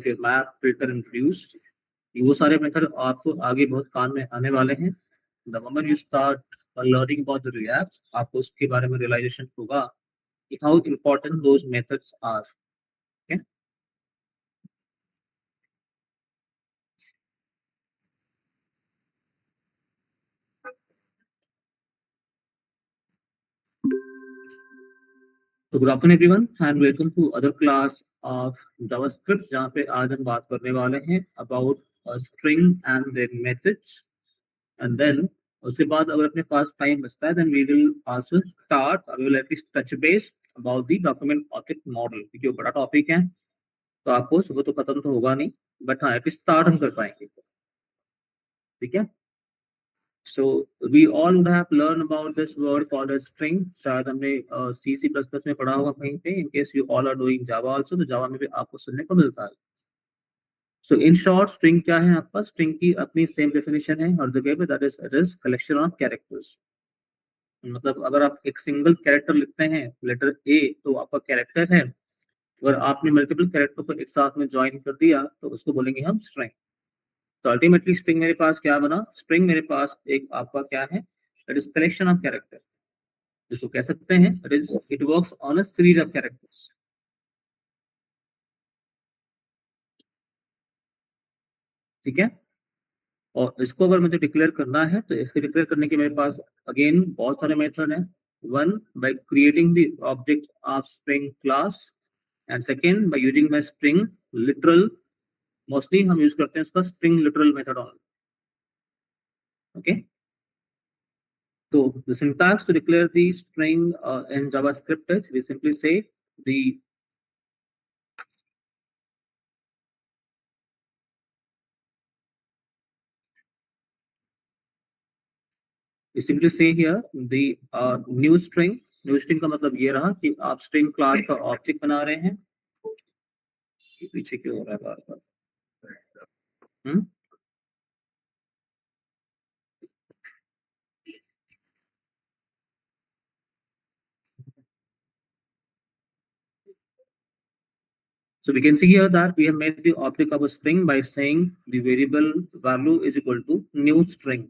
फिर map filter introduced, वो सारे मेथड आपको आगे बहुत काम में आने वाले हैं। The moment you start learning about the React, आपको उसके बारे में रियलाइजेशन होगा कि how important those methods are. तो good afternoon everyone and welcome to other class of JavaScript, जहाँ पे आज हम बात करने वाले हैं about string and their methods. And then उसके बाद अगर अपने पास टाइम बचता है then we will also start, I will at least touch base about the document object model, क्योंकि वो बड़ा टॉपिक है। तो आपको सुबह तो खत्म तो होगा नहीं, बट हाँ एटलीस्ट स्टार्ट हम कर पाएंगे। ठीक है। So we all would have learned about this word called as string. शायद हमने C C प्लस प्लस में पढ़ा होगा कहीं पे। In case you all are doing Java also, तो Java में भी आपको सुनने को मिलता है। So in short, string क्या है आपका? String की अपनी सेम डेफिनेशन है हर जगह पे, that is it is collection of characters. मतलब अगर आप एक सिंगल कैरेक्टर लिखते हैं लेटर A, तो आपका कैरेक्टर है। अगर आपने मल्टीपल कैरेक्टर को एक साथ में ज्वाइन कर दिया तो उसको बोलेंगे हम स्ट्रिंग। तो अल्टीमेटली स्ट्रिंग मेरे पास क्या बना? स्ट्रिंग मेरे पास एक आपका क्या है? It is collection of character, जिसको कह सकते हैं it works on a series of characters. ठीक है। और इसको अगर मुझे डिक्लेयर करना है तो इसको डिक्लेयर करने के मेरे पास अगेन बहुत सारे मेथड हैं। One, by creating the object of string class, and second by using my string literal. Mostly हम यूज करते हैं इसका string literal method on. Okay. So the syntax to declare the string in JavaScript is we simply say the we simply say here the new string. New string का मतलब ये रहा कि आप स्ट्रिंग क्लास का ऑब्जेक्ट बना रहे हैं। पीछे क्यों हो रहा है बार बार? So we can see here that we have made the object of a string by saying the variable value is equal to new string.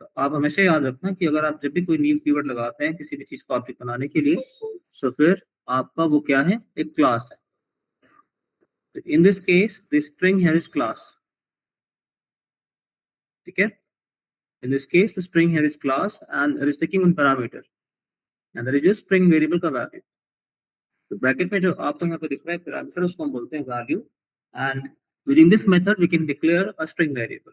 तो आप हमेशा याद रखना कि अगर आप जब भी कोई न्यू कीवर्ड लगाते हैं किसी भी चीज का ऑब्जेक्ट बनाने के लिए, तो फिर आपका वो क्या है? एक क्लास है। तो इन this case the string here is class. ठीक है। In this case the string here is class and it is taking one parameter, and that is string variable का वैल्यू। तो ब्रैकेट में जो आपको यहाँ पे दिख रहा है पैरामीटर, उसको हम बोलते हैं value. And using this method we can declare a string variable.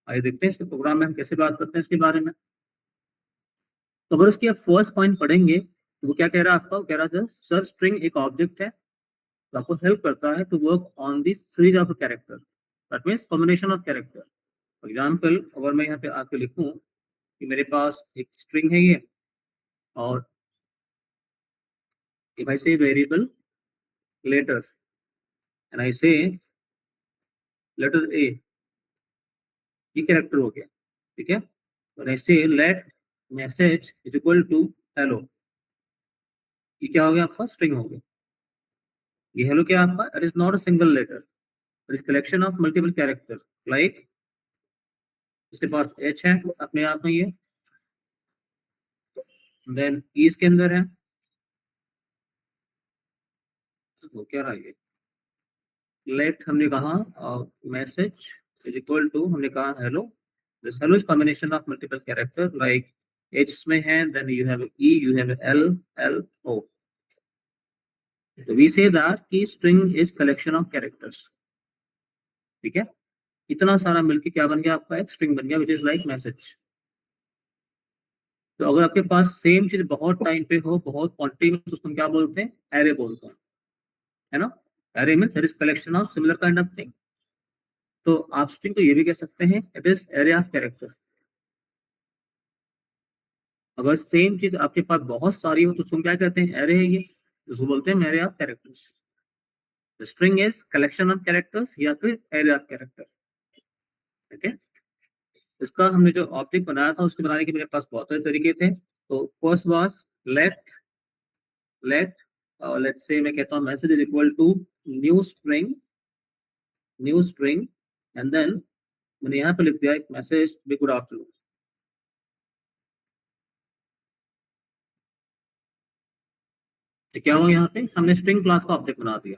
आइए देखते हैं इसके प्रोग्राम में हम कैसे बात करते हैं इसके बारे में। तो अगर उसकी आप फर्स्ट पॉइंट पढ़ेंगे तो वो क्या कह रहा है आपका? वो कह रहा था सर स्ट्रिंग एक ऑब्जेक्ट है, तो आपको हेल्प करता है to work on this series of character, that means combination of character. For example अगर मैं यहाँ पे आके लिखूं कि मेरे पास एक स्ट्रिंग है ये, और इफ आई से वेरिएबल लेटर एंड आई से लेटर ए, ये कैरेक्टर हो गया। ठीक है। और I say let message is equal to hello, ये क्या हो गया? आपका स्ट्रिंग हो गया। ये हेलो क्या आपका? It is not a single letter, it is collection of multiple character. Like इसके पास एच है अपने आप में ये, देन ई इसके अंदर है, तो क्या रहा ये? लेट हमने कहा मैसेज इज इक्वल टू, हमने कहा hello. This hello is combination of multiple character, like H में है, then you have E, you have L, L O. तो वी से दैट की string is collection of characters. ठीक है। इतना सारा मिलके क्या बन गया आपका? एक स्ट्रिंग बन गया विच इज लाइक मैसेज। तो अगर आपके पास सेम चीज बहुत टाइम पे हो, बहुत क्वांटिटी में, तो उसको हम क्या बोलते हैं? एरे बोलते हैं, है ना। Array means there is collection of similar kind of thing. तो आप स्ट्रिंग को ये भी कह सकते हैं it is array of character. अगर सेम चीज आपके पास बहुत सारी हो तो उसको हम क्या कहते हैं? एरे है ये, उसको बोलते हैं array of characters. String is collection of characters या फिर एरे ऑफ कैरेक्टर्स। ठीक है। इसका हमने जो ऑब्जेक्ट बनाया था उसके बनाने के मेरे पास बहुत सारे तरीके थे। तो first was let let let से मैं कहता हूँ message is equal to new string, new string and then मैंने यहाँ पे लिख दिया एक मैसेज बी गुड आफ्टरनून। तो क्या हुआ, यहाँ पे हमने स्ट्रिंग क्लास का ऑब्जेक्ट बना दिया।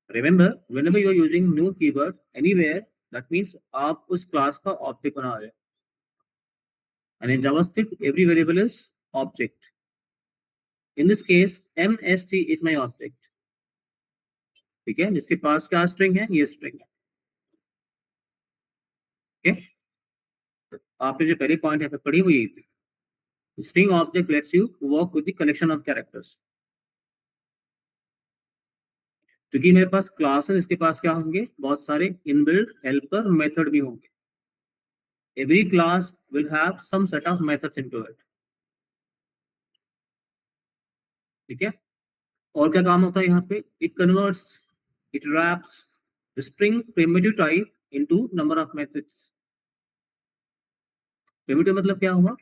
Remember whenever you are using new keyword anywhere that means आप उस क्लास का ऑब्जेक्ट बना रहे हैं। And in JavaScript every variable is object. In this case mst is my object. ठीक है, जिसके पास क्या स्ट्रिंग है, ये स्ट्रिंग है। ओके, आपने जो पहली पॉइंट यहाँ पे पढ़ी हुई थी, string object lets you work with the collection of characters। क्योंकि मेरे पास क्लास है, इसके पास क्या होंगे, बहुत सारे इनबिल्ट हेल्पर मेथड भी होंगे। Every class will have some set of methods into it. ठीक है, और क्या काम होता है यहाँ पे, it converts, it wraps the string primitive type into number of methods. Primitive मतलब क्या हुआ,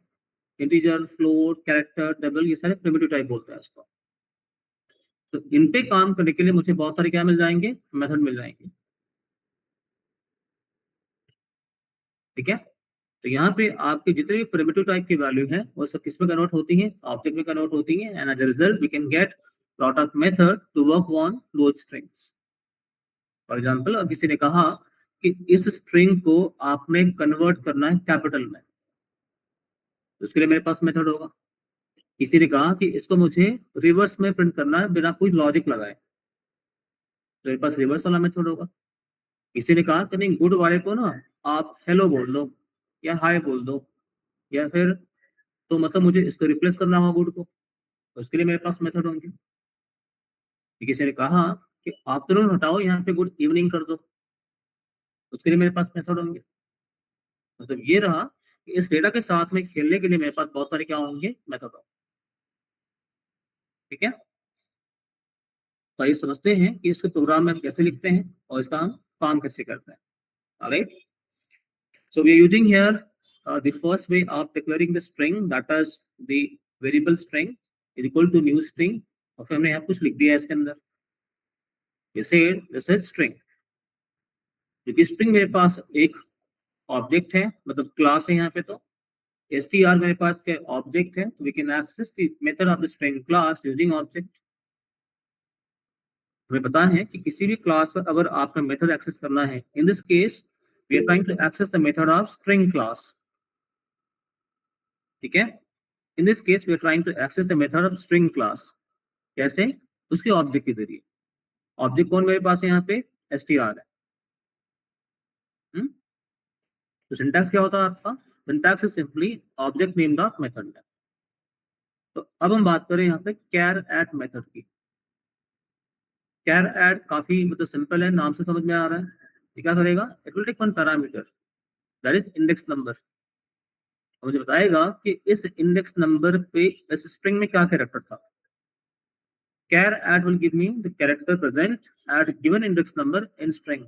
इंटीजर, फ्लोट, कैरेक्टर, डबल, ये सारे प्रिमिटिव टाइप बोलते हैं इसको। तो इन पे काम करने के लिए मुझे बहुत सारे क्या मिल जाएंगे, मेथड मिल जाएंगे। ठीक है, तो यहाँ पे आपके जितने भी प्रिमिटिव टाइप की वैल्यू है वो सब किस में कन्वर्ट होती है, ऑब्जेक्ट में कन्वर्ट होती है। And as a result we can get lot of method to work on those strings. For example, किसी ने कहा कि इस स्ट्रिंग को आपने कन्वर्ट करना है कैपिटल में, तो उसके लिए मेरे पास मेथड होगा। किसी ने कहा कि इसको मुझे रिवर्स में प्रिंट करना है बिना कोई लॉजिक लगाए, तो मेरे पास रिवर्स वाला मेथड होगा। किसी ने कहा कि नहीं, गुड वाले को ना आप हेलो बोल दो या हाय बोल दो, या फिर तो मतलब मुझे इसको रिप्लेस करना होगा गुड को, तो उसके लिए मेरे पास मेथड होंगे। किसी ने कहा कि आफ्टरनून हटाओ, यहाँ पे गुड इवनिंग कर दो, उसके लिए मेरे पास मेथड होंगे। मतलब ये रहा कि इस डेटा के साथ में खेलने के लिए मेरे पास बहुत सारे क्या होंगे, मेथड होंगे। ठीक है, तो ये समझते हैं कि इसके प्रोग्राम में हम कैसे लिखते हैं और इसका हम काम कैसे करते हैं। Alright, so we are using here the first way of declaring the string, that is the variable string is equal to new string, और फिर हमने यहाँ कुछ लिख दिया है इसके अंदर, जैसे जैसे स्ट्रिंग। क्योंकि स्ट्रिंग मेरे पास एक ऑब्जेक्ट है, मतलब क्लास है यहाँ पे, तो str मेरे पास क्या ऑब्जेक्ट है, तो we can access the method of the string class using object. हमें पता है कि किसी भी क्लास पर अगर आपका मेथड एक्सेस करना है, in this case we are trying to access the method of string class. ठीक है, in this case we are trying to access the method of string class. कैसे, उसके ऑब्जेक्ट के जरिए। ऑब्जेक्ट कौन मेरे पास है यहाँ पे, str है। तो सिंटैक्स क्या होता है आपका, syntax is simply object named of method. तो अब हम बात करें यहाँ पे कैर एट मेथड की। कैर एट काफी मतलब सिंपल है, नाम से समझ में आ रहा है। ये क्या करेगा, it will take one parameter that is index number, मुझे बताएगा कि इस इंडेक्स नंबर पे इस स्ट्रिंग में क्या कैरेक्टर था। Char at will give me the character present at given index number in string.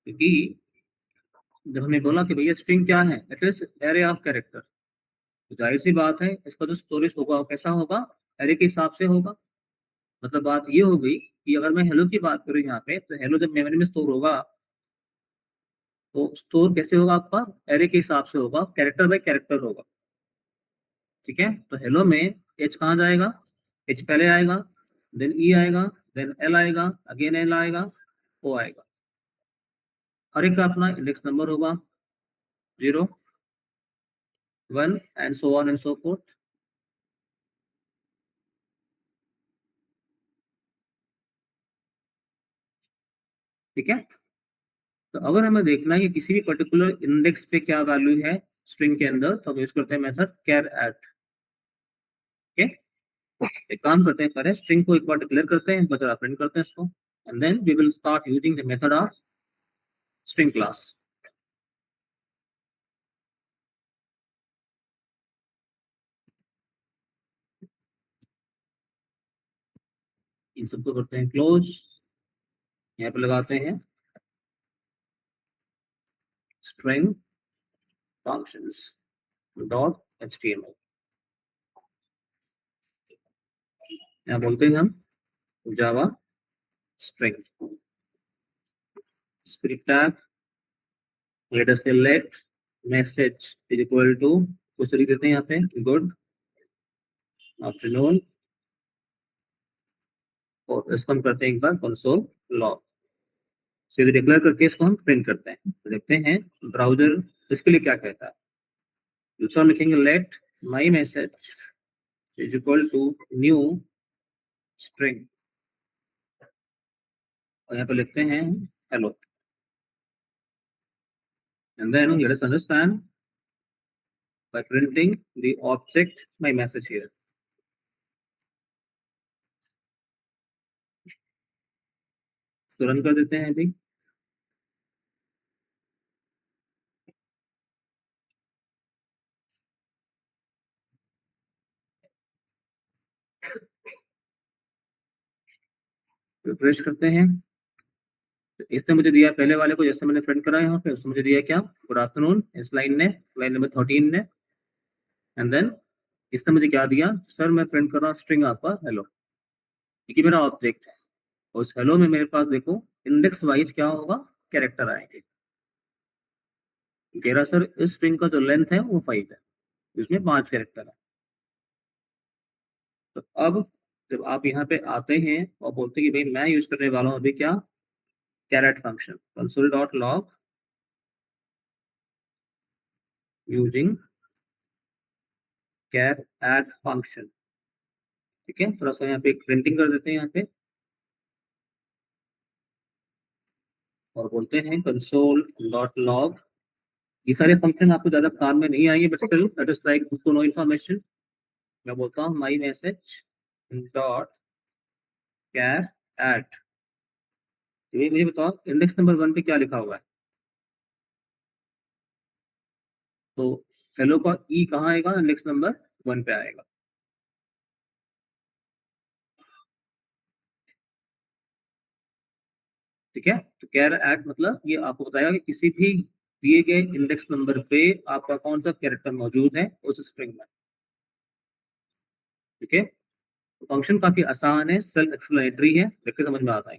क्योंकि जब हमने बोला कि भैया स्ट्रिंग क्या है, it is array of character, तो जाहिर सी बात है इसका जो स्टोरेज होगा वो कैसा होगा, एरे के हिसाब से होगा। मतलब बात ये हो गई कि अगर मैं हेलो की बात करूँ यहाँ पे, तो हेलो जब मेमोरी में स्टोर होगा तो स्टोर कैसे होगा आपका, एरे के हिसाब से होगा, कैरेक्टर बाय कैरेक्टर होगा। ठीक है, तो हेलो में एच कहाँ जाएगा, एच पहले आएगा, देन ई आएगा, देन एल आएगा, अगेन एल आएगा, ओ आएगा। हर एक का अपना इंडेक्स नंबर होगा, 0, 1 and so on and so fourth. ठीक है, तो अगर हमें देखना है कि किसी भी पर्टिकुलर इंडेक्स पे क्या वैल्यू है स्ट्रिंग के अंदर, तो हम यूज करते हैं मेथड कैर एट। ओके, एक काम करते हैं, पहले स्ट्रिंग को एक बार डिक्लेयर करते हैं, मतलब प्रिंट करते हैं इसको, and then we will start using the method of string class. इन सबको करते हैं क्लोज, यहाँ पे लगाते हैं स्ट्रिंग फंक्शंस डॉट एचटीएमएल, यहाँ बोलते हैं हम जावा string. script tag. Let us say let message is equal to कुछ लिख देते हैं यहाँ पे good afternoon और इसको हम करते हैं एक बार console log सीधे डिक्लेयर करके इसको हम प्रिंट करते हैं। तो देखते हैं ब्राउजर इसके लिए क्या कहता है। दूसरा लिखेंगे let my message is equal to new string और यहाँ पे लिखते हैं hello and then let us understand by printing the object my message here। तो रन कर देते हैं अभी। रिफ्रेश करते हैं। तो इसने मुझे दिया पहले वाले को जैसे मैंने प्रिंट करा यहाँ पे उसने मुझे दिया क्या गुड आफ्टरनून इस लाइन ने लाइन नंबर 13 ने एंड देन इसने मुझे क्या दिया सर मैं प्रिंट कर रहा हूँ स्ट्रिंग आपका हेलो क्योंकि मेरा ऑब्जेक्ट है और उस हेलो में मेरे पास देखो इंडेक्स वाइज क्या होगा कैरेक्टर आएंगे। कह रहा सर इस स्ट्रिंग का जो लेंथ है वो 5 है इसमें 5 कैरेक्टर है। तो अब जब आप यहाँ पे आते हैं और बोलते हैं कि भाई मैं यूज करने वाला हूँ अभी क्या कैरेट फंक्शन console.log यूजिंग कैर एड फंक्शन। ठीक है थोड़ा सा यहाँ पे प्रिंटिंग कर देते हैं यहाँ पे और बोलते हैं console.log। ये सारे फंक्शन आपको ज्यादा काम में नहीं आएंगे but still that is like उसको नो इन्फॉर्मेशन। मैं बोलता हूँ my message dot char at. ये मुझे बताओ इंडेक्स नंबर 1 पे क्या लिखा हुआ है। तो हेलो का ई कहाँ आएगा इंडेक्स नंबर 1 पे आएगा। ठीक है तो कैर एड मतलब ये आपको बताएगा कि किसी भी दिए गए इंडेक्स नंबर पे आपका कौन सा कैरेक्टर मौजूद है उस स्ट्रिंग में। ठीक है फंक्शन काफी आसान है सेल्फ एक्सप्लेनेटरी है देख के समझ में आता है।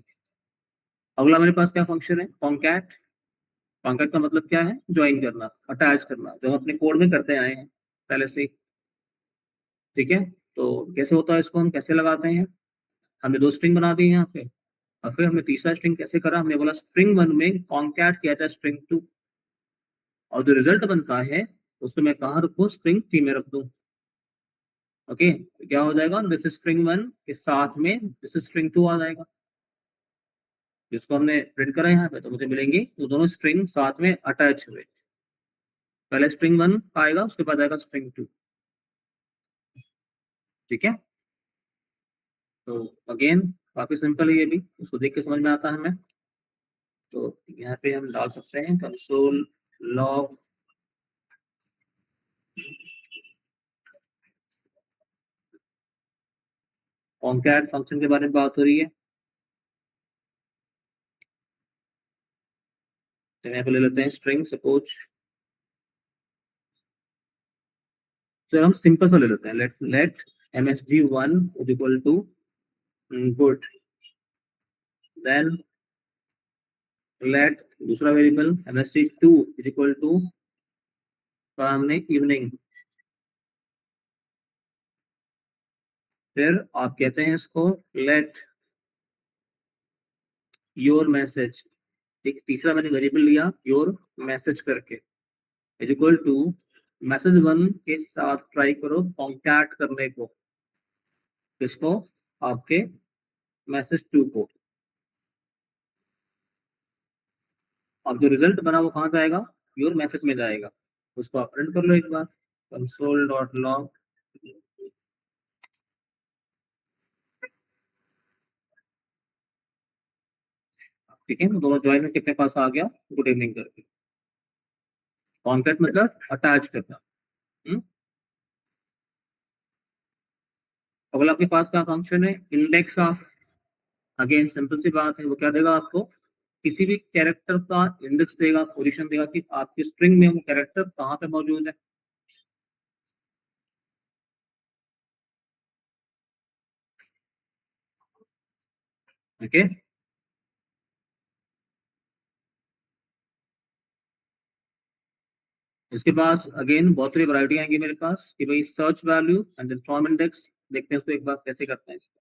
अगला मेरे पास क्या फंक्शन है कॉन्कैट। कॉन्कैट का मतलब क्या है ज्वाइन करना अटैच करना जो हम अपने कोड में करते आए हैं पहले से। ठीक है तो कैसे होता है इसको हम कैसे लगाते हैं। हमने 2 स्ट्रिंग बना दी यहाँ पे और फिर हमने तीसरा स्ट्रिंग कैसे करा हमने बोला स्ट्रिंग 1 में कॉन्कैट किया था स्ट्रिंग 2 और जो रिजल्ट बनता है उसको मैं कहाँ रखूँ स्ट्रिंग 3 में रख दूँ। ओके तो क्या हो जाएगा दिस स्ट्रिंग 1 के साथ में दिस स्ट्रिंग 2 आ जाएगा जिसको हमने प्रिंट करा यहाँ पे तो मुझे मिलेंगे तो दोनों स्ट्रिंग साथ में अटैच हुए। पहले स्ट्रिंग 1 आएगा उसके बाद आएगा स्ट्रिंग 2। ठीक है तो अगेन काफी सिंपल है ये भी उसको देख के समझ में आता है हमें। तो यहाँ पे हम डाल सकते हैं कंसोल लॉग कॉन्कैट फंक्शन के बारे में बात हो रही है। तो यहाँ पे ले लेते हैं स्ट्रिंग सपोज तो हम सिंपल सा ले लेते हैं let let msg1 is equal to good then let दूसरा variable msg2 is equal to हमने इवनिंग। फिर आप कहते हैं इसको लेट योर मैसेज एक तीसरा मैंने वेरिएबल लिया योर मैसेज करके इज इक्वल टू मैसेज 1 के साथ ट्राई करो कॉन्टैक्ट करने को किसको आपके मैसेज 2 को। अब जो रिजल्ट बना वो कहाँ जाएगा योर मैसेज में जाएगा उसको आप प्रिंट कर लो एक बार console.log। ठीक है तो दोनों ज्वाइन में कितने पास आ गया गुड इवनिंग करके। कॉन्टैक्ट मतलब अटैच करना। अगला आपके पास क्या फंक्शन है इंडेक्स ऑफ। अगेन सिंपल सी बात है वो क्या देगा आपको किसी भी कैरेक्टर का इंडेक्स देगा पोजीशन देगा कि आपकी स्ट्रिंग में वो कैरेक्टर कहाँ पे मौजूद है। ओके इसके पास अगेन बहुत सारी वैरायटी आएंगी मेरे पास कि भाई search value and then from index. देखते हैं उसको एक बार कैसे करते हैं इसको।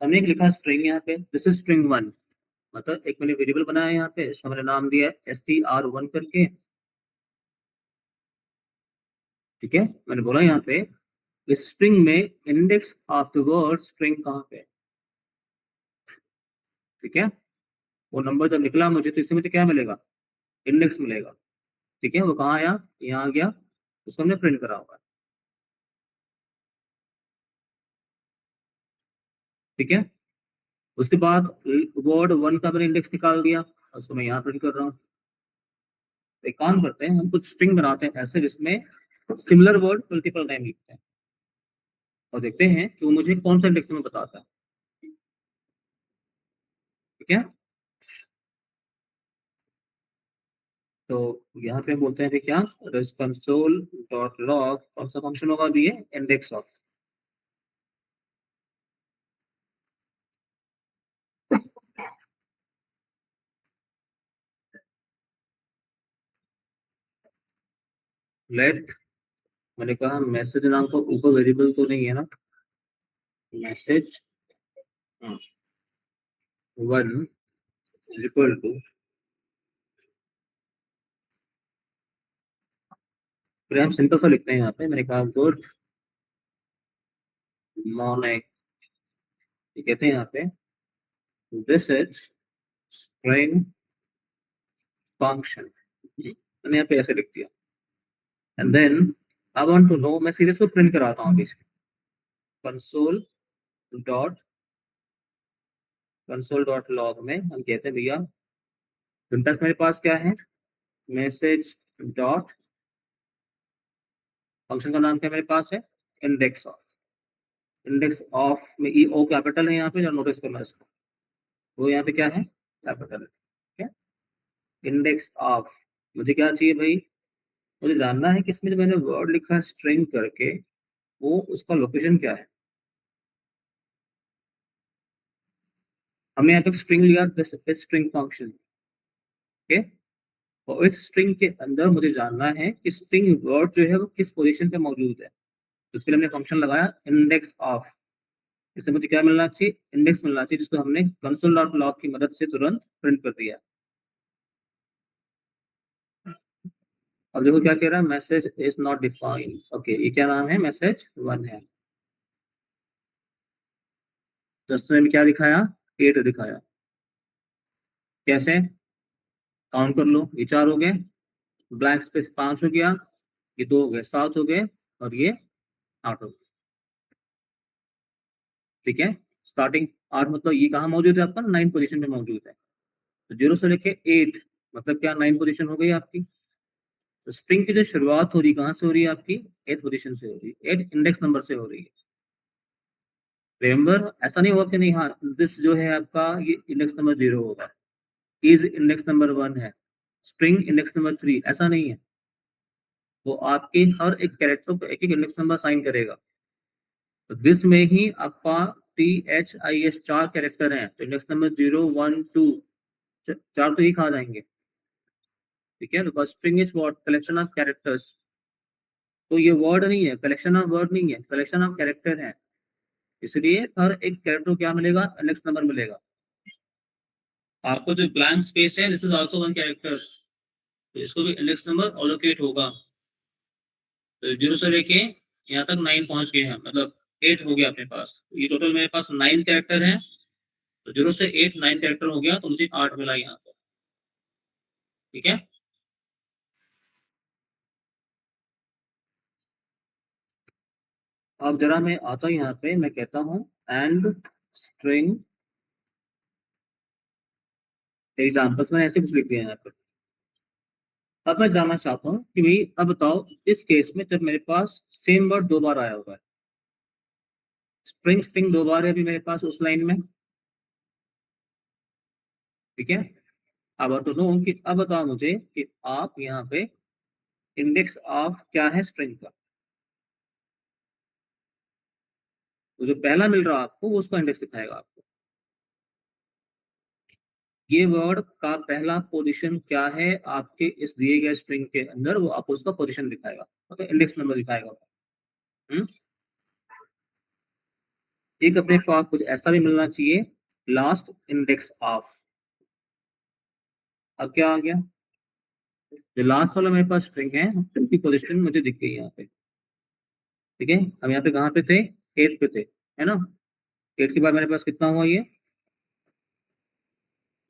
हमने एक लिखा स्ट्रिंग यहाँ पे, दिस इज स्ट्रिंग वन, मतलब एक मैंने वेरिएबल बनाया है यहाँ पे, इसका मैंने नाम दिया है str1 करके। ठीक है, मैंने बोला यहाँ पे इस स्ट्रिंग में index of the word string कहाँ पे है। ठीक है, वो नंबर जब निकला मुझे तो इससे मुझे क्या मिलेगा, इंडेक्स मिलेगा। ठीक है, वो कहाँ आया, यहाँ आ गया, उसको हमने प्रिंट करा हुआ है। ठीक है, उसके बाद वर्ड वन का मैंने इंडेक्स निकाल दिया, उसको मैं यहाँ प्रिंट कर रहा हूँ। एक काम करते हैं, हम कुछ स्ट्रिंग बनाते हैं ऐसे जिसमें सिमिलर वर्ड मल्टीपल टाइम लिखते हैं और देखते हैं कि वो मुझे कौन सा इंडेक्स में बताता है। ठीक है, तो यहाँ पे बोलते हैं कि क्या, कंसोल डॉट लॉग कौन सा फंक्शन होगा अभी, ये इंडेक्स ऑफ। लेट, मैंने कहा मैसेज नाम का ऊपर वेरिएबल तो नहीं है ना, मैसेज वन इक्वल टू, फिर हम सिंपल सा लिखते हैं यहाँ पे, मैंने कहा गुड मॉर्निंग। ये कहते हैं यहाँ पे दिस इज स्ट्रिंग फंक्शन, मैंने यहाँ पे ऐसे लिख दिया। And then I want to know, मैं सीधे इसको प्रिंट कराता हूँ अभी, console dot console dot log में हम कहते हैं भैया सिंटेक्स मेरे पास क्या है, मैसेज डॉट, फंक्शन का नाम क्या मेरे पास है, इंडेक्स ऑफ। इंडेक्स ऑफ में ई ओ कैपिटल है यहाँ पे, जो नोटिस करना है इसको, वो यहाँ पे क्या है, कैपिटल है। ठीक है, इंडेक्स ऑफ, मुझे क्या चाहिए भाई, मुझे जानना है कि इसमें जो मैंने वर्ड लिखा है स्ट्रिंग करके, वो उसका लोकेशन क्या है। हमने यहाँ पे स्ट्रिंग लिया, दिस स्ट्रिंग फंक्शन। ओके, और इस स्ट्रिंग के अंदर मुझे जानना है कि स्ट्रिंग वर्ड जो है वो किस पोजीशन पे मौजूद है। तो इसके लिए हमने फंक्शन लगाया इंडेक्स ऑफ। इससे मुझे क्या मिलना चाहिए, इंडेक्स मिलना चाहिए, जिसको हमने कंसोल डॉट लॉग की मदद से तुरंत प्रिंट कर दिया। अब देखो क्या कह रहा है, message is not defined. Okay, ये क्या नाम है, मैसेज वन है। दोस्तों ने क्या दिखाया, 8 दिखाया। कैसे, काउंट कर लो, ये 4 हो गए, ब्लैंक स्पेस 5 हो गया, ये 2 हो गए, 7 हो गए, और ये 8 हो गए। ठीक है, स्टार्टिंग 8 मतलब ये कहाँ मौजूद है आपका, 9 पोजीशन पे मौजूद है। तो 0 से लेके 8 मतलब क्या, 9 पोजीशन हो गई आपकी। तो स्ट्रिंग की जो शुरुआत हो रही कहाँ से हो रही है आपकी, 8 पोजीशन से हो रही है, 8 इंडेक्स नंबर से हो रही है। रिमेंबर, ऐसा नहीं होगा कि नहीं, हाँ दिस जो है आपका ये इंडेक्स नंबर 0 होगा, इज इंडेक्स नंबर 1 है, स्ट्रिंग इंडेक्स नंबर 3, ऐसा नहीं है। वो आपके हर एक कैरेक्टर को एक एक इंडेक्स नंबर साइन करेगा। तो दिस में ही आपका THIS 4 कैरेक्टर हैं, तो इंडेक्स नंबर 0 1 2 4 तो ही कहा जाएंगे। ठीक है, because string is what, collection of characters. तो ये वर्ड नहीं है, कलेक्शन ऑफ वर्ड नहीं है, कलेक्शन ऑफ कैरेक्टर है। इसलिए हर एक कैरेक्टर को क्या मिलेगा, इंडेक्स नंबर मिलेगा। आपको जो ब्लैंक स्पेस है, this is also one character, तो इसको भी इंडेक्स नंबर अलोकेट होगा। तो 0 से लेके यहाँ तक 9 पहुंच गए हैं, मतलब 8 हो गया अपने पास। ये टोटल मेरे पास 9 कैरेक्टर हैं, तो 0 से 8 9 कैरेक्टर हो गया, तो मुझे 8 मिला यहाँ पर। ठीक है, अब जरा मैं आता हूँ यहाँ पे, मैं कहता हूँ एंड स्ट्रिंग एग्जाम्पल्स, मैंने ऐसे कुछ लिख दिया यहाँ पे। अब मैं जानना चाहता हूँ कि भाई अब बताओ, इस केस में जब मेरे पास सेम वर्ड 2 बार आया हुआ है, स्ट्रिंग स्ट्रिंग 2 बार है अभी मेरे पास उस लाइन में। ठीक है, अब तो नो कि अब बताओ मुझे कि आप यहाँ पे इंडेक्स ऑफ क्या है स्ट्रिंग का, वो जो पहला मिल रहा है आपको वो उसका इंडेक्स दिखाएगा आपको। ये वर्ड का पहला पोजीशन क्या है आपके इस दिए गए स्ट्रिंग के अंदर, वो आपको उसका पोजीशन दिखाएगा, ओके, इंडेक्स नंबर दिखाएगा। हम्म? एक अपने पास कुछ ऐसा भी मिलना चाहिए, लास्ट इंडेक्स ऑफ। अब क्या आ गया, जो लास्ट वाला मेरे पास स्ट्रिंग है उसकी पोजीशन मुझे दिख गई यहाँ पे। ठीक है, हम यहाँ पे कहाँ पे थे, 8 पे थे, है ना। 8 के बाद मेरे पास कितना हुआ, ये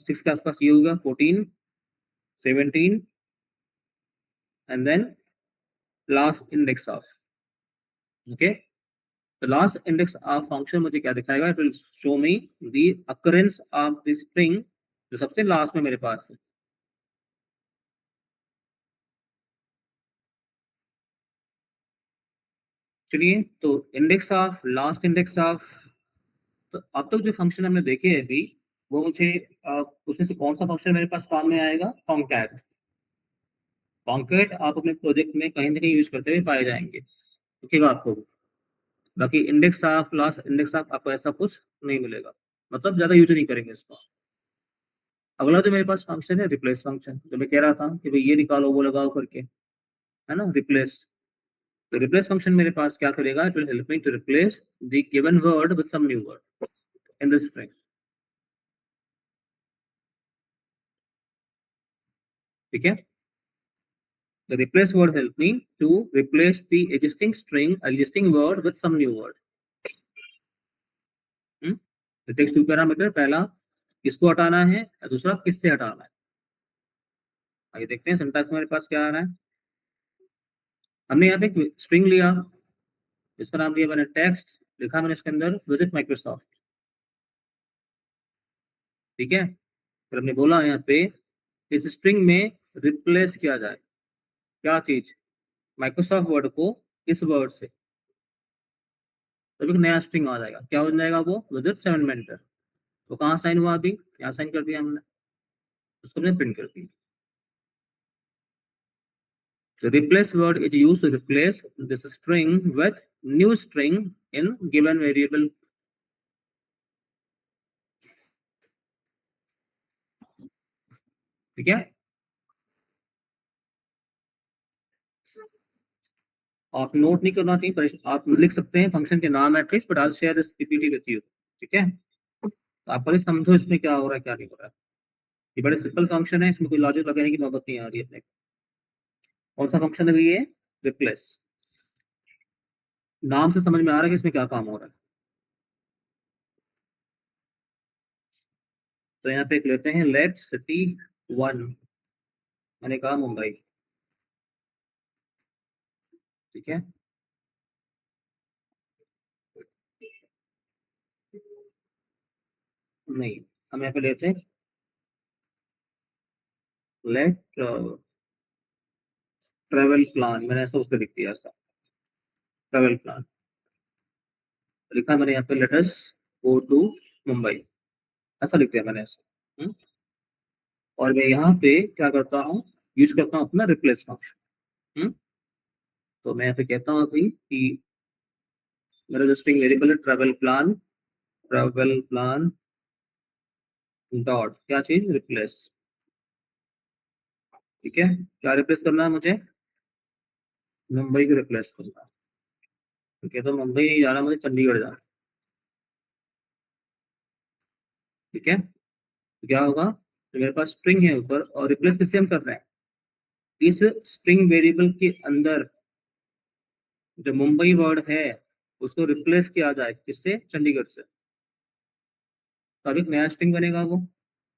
6 के आसपास ये होगा, 14, 17 and then last index of. Okay, तो लास्ट इंडेक्स ऑफ फंक्शन मुझे क्या दिखाएगा, it will show me the occurrence of the string जो सबसे लास्ट में मेरे पास है। चलिए, तो index of, last index of, तो अब तक जो फंक्शन हमने देखे हैं अभी, वो मुझे उसमें से कौन सा फंक्शन मेरे पास काम में आएगा, कॉन्कैट। कॉन्कैट आप अपने प्रोजेक्ट में कहीं ना कहीं यूज करते हुए पाए जाएंगे, दिखेगा आपको। बाकी index of, last index of आपको ऐसा कुछ नहीं मिलेगा, मतलब ज्यादा यूज नहीं करेंगे इसका। अगला जो मेरे पास फंक्शन है, रिप्लेस फंक्शन, जो मैं कह रहा था कि भाई ये निकालो वो लगाओ करके, है ना, रिप्लेस। तो रिप्लेस फंक्शन मेरे पास क्या करेगा, it will help me to replace the given word with some new word in the string. ठीक है, the replace word help me to replace the existing string, existing word with some new word. It takes two parameter, पहला किसको हटाना है, दूसरा किससे हटाना है। आइए देखते हैं सिंटैक्स मेरे पास क्या आ रहा है। हमने यहाँ पे स्ट्रिंग लिया, इसका नाम लिया मैंने टेक्स्ट, लिखा मैंने इसके अंदर विजिट माइक्रोसॉफ्ट। ठीक है, फिर हमने बोला यहाँ पे इस स्ट्रिंग में रिप्लेस किया जाए क्या चीज, माइक्रोसॉफ्ट वर्ड को इस वर्ड से, तब एक नया स्ट्रिंग आ जाएगा। क्या हो जाएगा वो, विजिट 7 मेंटर। तो कहाँ साइन हुआ, अभी यहाँ साइन कर दिया हमने, उसको हमने प्रिंट कर दिया। The replace word is used to replace this string with new string in given variable. ठीक है, आप नोट नहीं करना चाहिए, पर आप लिख सकते हैं फंक्शन के नाम at least, but I share this PPT with you. ठीक है, तो आप पहले समझो इसमें क्या हो रहा है क्या नहीं हो रहा है। ये बड़े सिंपल फंक्शन है, इसमें कोई लॉजिक लगाने की नौबत नहीं आ रही है अपने। कौन सा फंक्शन है ये, रिप्लेस। नाम से समझ में आ रहा है कि इसमें क्या काम हो रहा है। तो यहाँ पे एक लेते हैं, लेट सिटी 1, मैंने कहा मुंबई। ठीक है, नहीं, हम यहाँ पे लेते हैं लेट ट्रेवल प्लान, मैंने ऐसा उसको लिख दिया, ऐसा ट्रेवल प्लान लिखा मैंने यहाँ पे, लेटस गो टू मुंबई, ऐसा लिख दिया मैंने ऐसा। और मैं यहाँ पे क्या करता हूँ, यूज करता हूँ अपना रिप्लेस फंक्शन। तो मैं यहाँ पे कहता हूँ अभी कि मेरा जो स्ट्रिंग वेरिएबल है travel plan, travel plan dot क्या चीज, रिप्लेस। ठीक है, क्या रिप्लेस करना है मुझे, मुंबई को रिप्लेस करना है। ठीक है, तो मुंबई नहीं जाना, मुझे चंडीगढ़ जाना। ठीक है, तो क्या होगा, तो मेरे पास स्ट्रिंग है ऊपर, और रिप्लेस किससे हम कर रहे हैं, इस स्ट्रिंग वेरिएबल के अंदर जो मुंबई वर्ड है उसको रिप्लेस किया जाए किससे, चंडीगढ़ से। तो अब एक नया स्ट्रिंग बनेगा वो,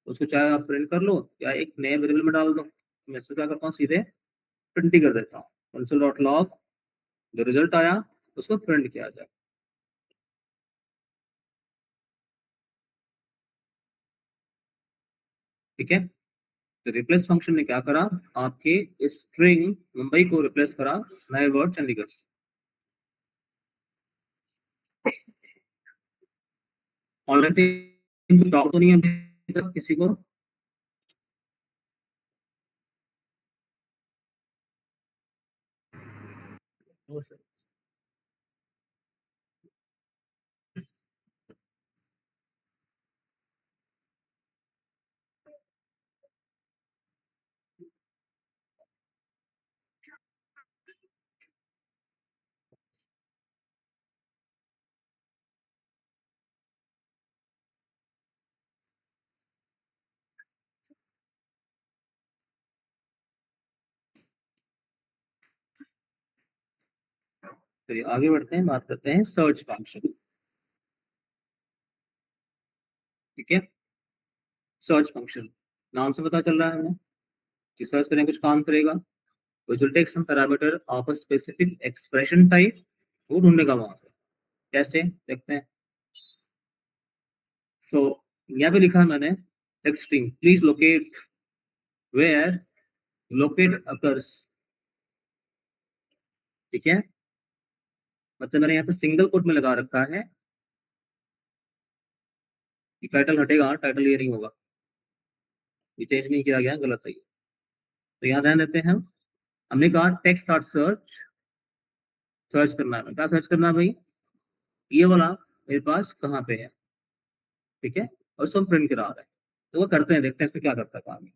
उसको चाहे आप प्रिंट कर लो या एक नए वेरिएबल में डाल दो। मैं इसको क्या करता हूँ, सीधे प्रिंट ही कर देता हूँ, कंसोल डॉट लॉग, जो रिजल्ट आया उसको प्रिंट किया जाए। ठीक है, तो रिप्लेस फंक्शन ने क्या करा, आपके स्ट्रिंग मुंबई को रिप्लेस करा नए वर्ड चंडीगढ़ से। ऑलरेडी तो नहीं है अभी तक किसी को। चलिए आगे बढ़ते हैं, बात करते हैं सर्च फंक्शन। ठीक है, सर्च फंक्शन नाम से पता चल रहा है हमें कि सर्च करें कुछ काम करेगा। which will take some parameter of a specific expression type, वो ढूंढेगा वहां पे। कैसे देखते हैं। सो यहाँ पे लिखा है मैंने text string please locate where locate occurs. ठीक है, मतलब मैंने यहाँ पे सिंगल कोट में लगा रखा है कि टाइटल हटेगा, टाइटल ये नहीं होगा, ये चेंज नहीं किया गया, गलत है ये। तो यहाँ ध्यान देते हैं हम, हमने कहा टेक्स्ट डॉट सर्च, सर्च करना है, क्या सर्च करना है भाई, ये वाला मेरे पास कहाँ पे है। ठीक है, और सब प्रिंट करा रहा है, तो वो करते हैं, देखते हैं इसमें क्या करता है काम।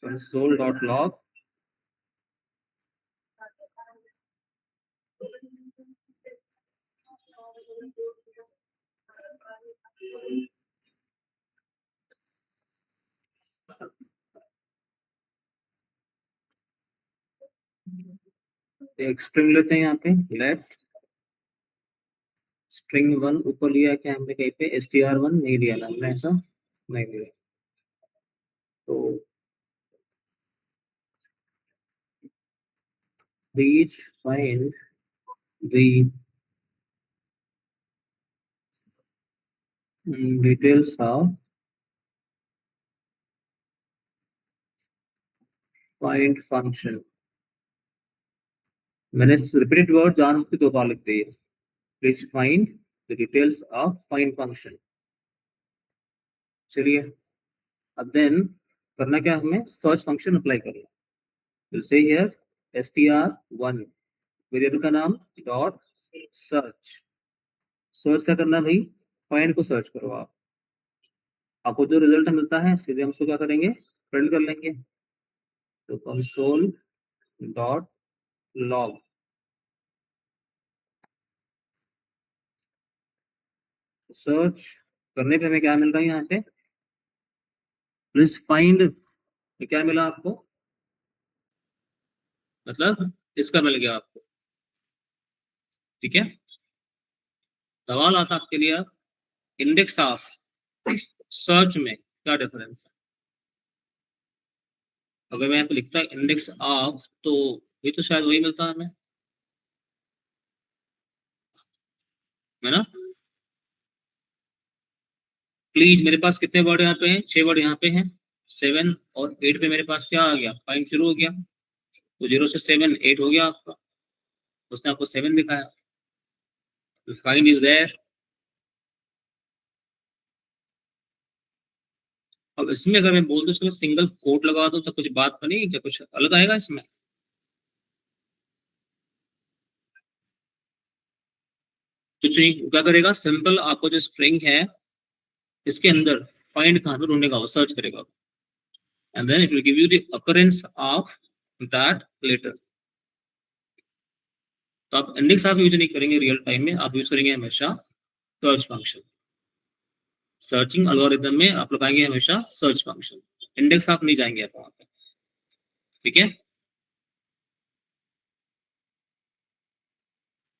कंसोल डॉट लॉग एक स्ट्रिंग लेते हैं यहाँ पे, लेट स्ट्रिंग वन, ऊपर लिया क्या हमने कहीं पे str1 नहीं लिया ना हमने, ऐसा नहीं लिया। तो please find the details of find function। मैंने रिपीटेड वर्ड जान के 2 बार लिख दिए। Please find the details of find function. चलिए अब देन करना क्या, हमें सर्च फंक्शन अप्लाई करना। Will say here str1 variable का नाम डॉट सर्च। सर्च क्या करना भाई, फाइंड को सर्च करो आप, आपको जो रिजल्ट मिलता है सीधे हम उसको क्या करेंगे, प्रिंट कर लेंगे। तो कंसोल डॉट लॉग सर्च करने पे हमें क्या मिल रहा है यहाँ पे, प्लीज फाइंड, क्या मिला आपको, मतलब इसका मिल गया आपको। ठीक है, सवाल आता आपके लिए, इंडेक्स ऑफ सर्च में क्या डिफरेंस है। अगर मैं यहाँ पे लिखता इंडेक्स ऑफ, तो ये तो शायद वही मिलता है हमें, है ना। प्लीज मेरे पास कितने वर्ड यहाँ पे हैं, 6 वर्ड यहाँ पे हैं, 7 और 8 पे मेरे पास क्या आ गया, फाइंड शुरू हो गया। तो 0 से 7 8 हो गया आपका, उसने आपको 7 दिखाया, तो फाइंड इज देयर। अब इसमें अगर मैं बोल दूं इसमें सिंगल कोट लगा दूं तो कुछ बात बनेगी क्या, कुछ अलग आएगा इसमें। तो चलिए क्या करेगा, सिंपल आपको जो स्ट्रिंग है इसके अंदर फाइंड कहां पे ढूंढेगा, वो सर्च करेगा, and then it will give you the occurrence of that letter. तो आप इंडेक्स आप यूज नहीं करेंगे रियल टाइम में, आप यूज करेंगे हमेशा सर्च फंक्शन। सर्चिंग एल्गोरिथम में आप लगाएंगे हमेशा सर्च फंक्शन, इंडेक्स आप नहीं जाएंगे आप वहां पे। ठीक है,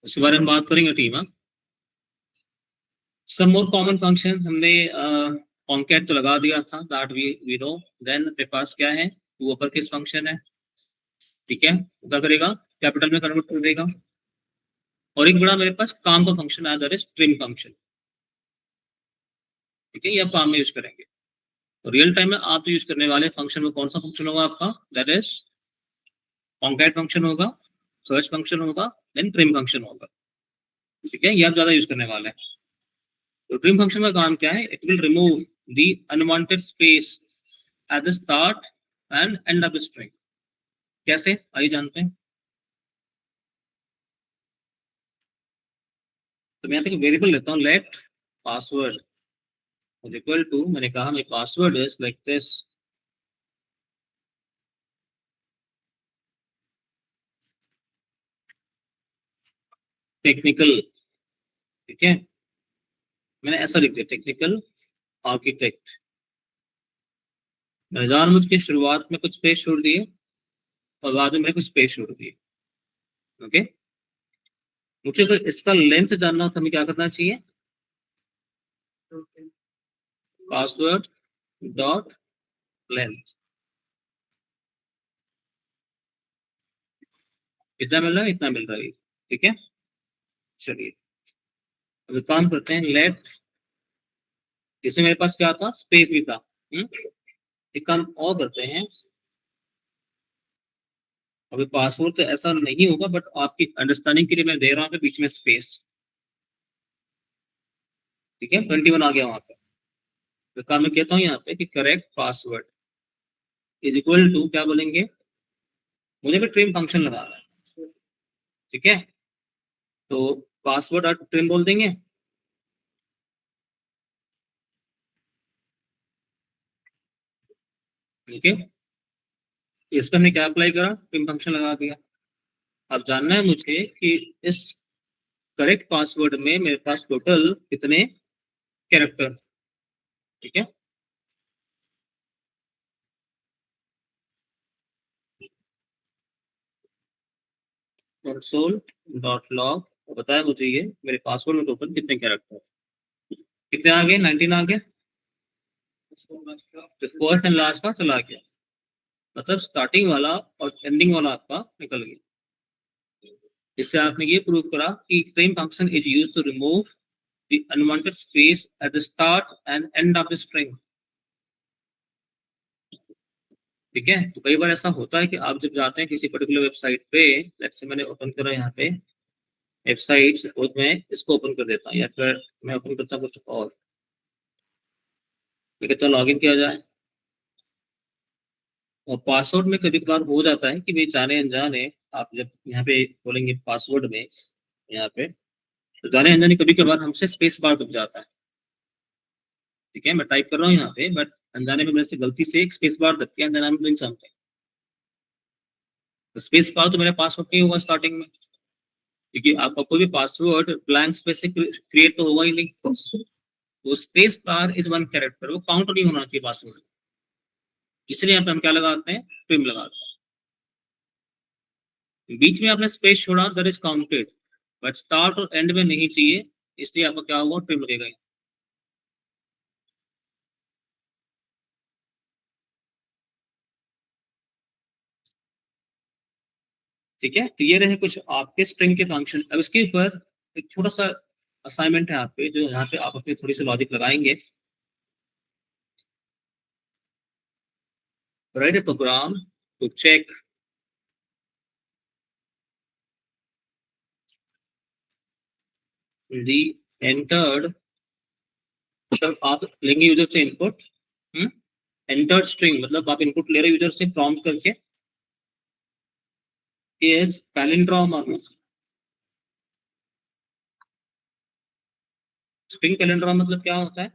इसके बारे में बात करेंगे टीम। सम मोर कॉमन फंक्शन हमने कॉन्कैट तो लगा दिया था, दैट वी नो। देन मेरे पास क्या है, टू अपर केस फंक्शन है। ठीक है, क्या करेगा, कैपिटल में कन्वर्ट कर देगा। और एक बड़ा मेरे पास काम का फंक्शन है, दैट इज स्ट्रिंग फंक्शन। ठीक है, ये आप काम में यूज करेंगे। तो रियल टाइम में आप यूज करने वाले फंक्शन में कौन सा फंक्शन होगा आपका, दैट इज कॉन्कैट फंक्शन होगा, सर्च फंक्शन होगा, देन ट्रिम फंक्शन होगा। ठीक है, ये आप ज्यादा यूज करने वाले हैं। तो ट्रिम फंक्शन का काम क्या है, it will remove the unwanted space at the start and end of the string. कैसे, आइए जानते हैं। तो मैं यहाँ पे वेरिएबल लेता हूँ, let password is equal to, मैंने कहा मेरे password is like this, technical. ठीक है, मैंने ऐसा लिख दिया, टेक्निकल आर्किटेक्ट। 1000 मुझ के शुरुआत में कुछ पेज छोड़ दिए, और बाद में मैंने कुछ स्पेस छोड़ दी। ओके, मुझे अगर इसका लेंथ जानना हो तो हमें क्या करना चाहिए, पासवर्ड डॉट लेंथ। कितना मिल रहा है, इतना मिल रहा है, ठीक है। चलिए अब एक काम करते हैं, लेट, इसमें मेरे पास क्या था, स्पेस भी था। एक काम और करते हैं, अभी पासवर्ड तो ऐसा नहीं होगा, बट आपकी अंडरस्टैंडिंग के लिए मैं दे रहा हूँ बीच में स्पेस, ठीक है। 21 आ गया वहां पे। तो काम मैं कहता हूँ यहाँ पे कि correct password is equal to, क्या बोलेंगे, मुझे भी ट्रिम फंक्शन लगा रहा है, ठीक है। तो पासवर्ड डॉट ट्रिम बोल देंगे, ठीक है। इस पर हमने क्या अप्लाई करा, ट्रिम फंक्शन लगा दिया। अब जानना है मुझे कि इस करेक्ट पासवर्ड में मेरे पास टोटल कितने कैरेक्टर, ठीक है। कंसोल डॉट लॉग बताया मुझे ये मेरे पासवर्ड में टोटल कितने कैरेक्टर, कितने आ गए, 19 आ गए। तो फर्स्ट एंड लास्ट का चला गया, मतलब स्टार्टिंग वाला और एंडिंग वाला आपका निकल गया। इससे आपने ये प्रूव करा कि frame function is used to remove the unwanted space at the start and end of the string, ठीक है। तो कई बार ऐसा होता है कि आप जब जाते हैं किसी पर्टिकुलर वेबसाइट पे, लेट्स से मैंने ओपन करा यहाँ पे वेबसाइट, सपोज मैं इसको ओपन कर देता हूँ, या फिर मैं ओपन करता हूँ कुछ और, मैं कहता हूँ लॉगिन किया जाए। और पासवर्ड में कभी कभार हो जाता है कि भाई जाने अनजाने आप जब यहाँ पे बोलेंगे पासवर्ड में, यहाँ पे तो जाने अनजाने कभी कभार हमसे स्पेस बार दब जाता है, ठीक है। मैं टाइप कर रहा हूँ यहाँ पे, बट अनजाने में मेरे से गलती से एक स्पेस बार दब गया, अनजाने में डूइंग समथिंग, तो स्पेस बार तो मेरा पासवर्ड नहीं होगा स्टार्टिंग में, क्योंकि आपका कोई भी पासवर्ड ब्लैंक स्पेस से क्रिएट तो होगा ही नहीं। तो space bar is one character, वो काउंट नहीं होना चाहिए पासवर्ड, इसलिए यहाँ पे हम क्या लगाते हैं, ट्रिम लगाते हैं। बीच में आपने स्पेस छोड़ा, that is counted, but start और एंड में नहीं चाहिए, इसलिए आपका क्या हुआ, ट्रिम लगेगा। ठीक है, तो ये रहे कुछ आपके स्ट्रिंग के फंक्शन। अब इसके ऊपर एक छोटा सा असाइनमेंट है आप पे, जो यहाँ पे आप अपनी थोड़ी सी लॉजिक लगाएंगे। Write a program to check the entered, मतलब आप लेंगे यूजर से इनपुट, एंटर्ड स्ट्रिंग मतलब आप इनपुट ले रहे यूजर से प्रॉम्प्ट करके, इज पैलिंड्रोम। स्ट्रिंग पैलिंड्रोम मतलब क्या होता है,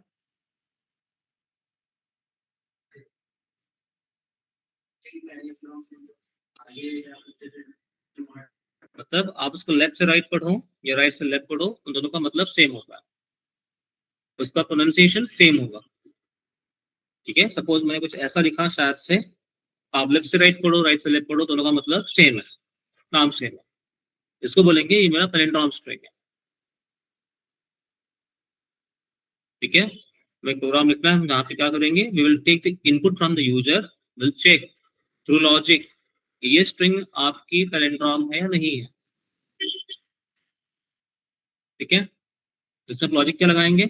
मतलब आप उसको लेफ्ट से राइट पढ़ो या राइट से लेफ्ट पढ़ो, उन दोनों का मतलब सेम होगा, उसका प्रोनाउंसिएशन सेम होगा, ठीक है। सपोज मैंने कुछ ऐसा लिखा शायद से, आप लेफ्ट से राइट पढ़ो राइट से लेफ्ट पढ़ो, दोनों का मतलब सेम है, नाम सेम है, इसको बोलेंगे ये मेरा पैलिंड्रोम स्ट्रिंग है, ठीक है। मैं प्रोग्राम लिखना है, हम यहाँ पे क्या करेंगे, we will take the input from the user, will check through logic ये स्ट्रिंग आपकी पैलिंड्रोम है या नहीं है, ठीक है। तो इसमें लॉजिक क्या लगाएंगे,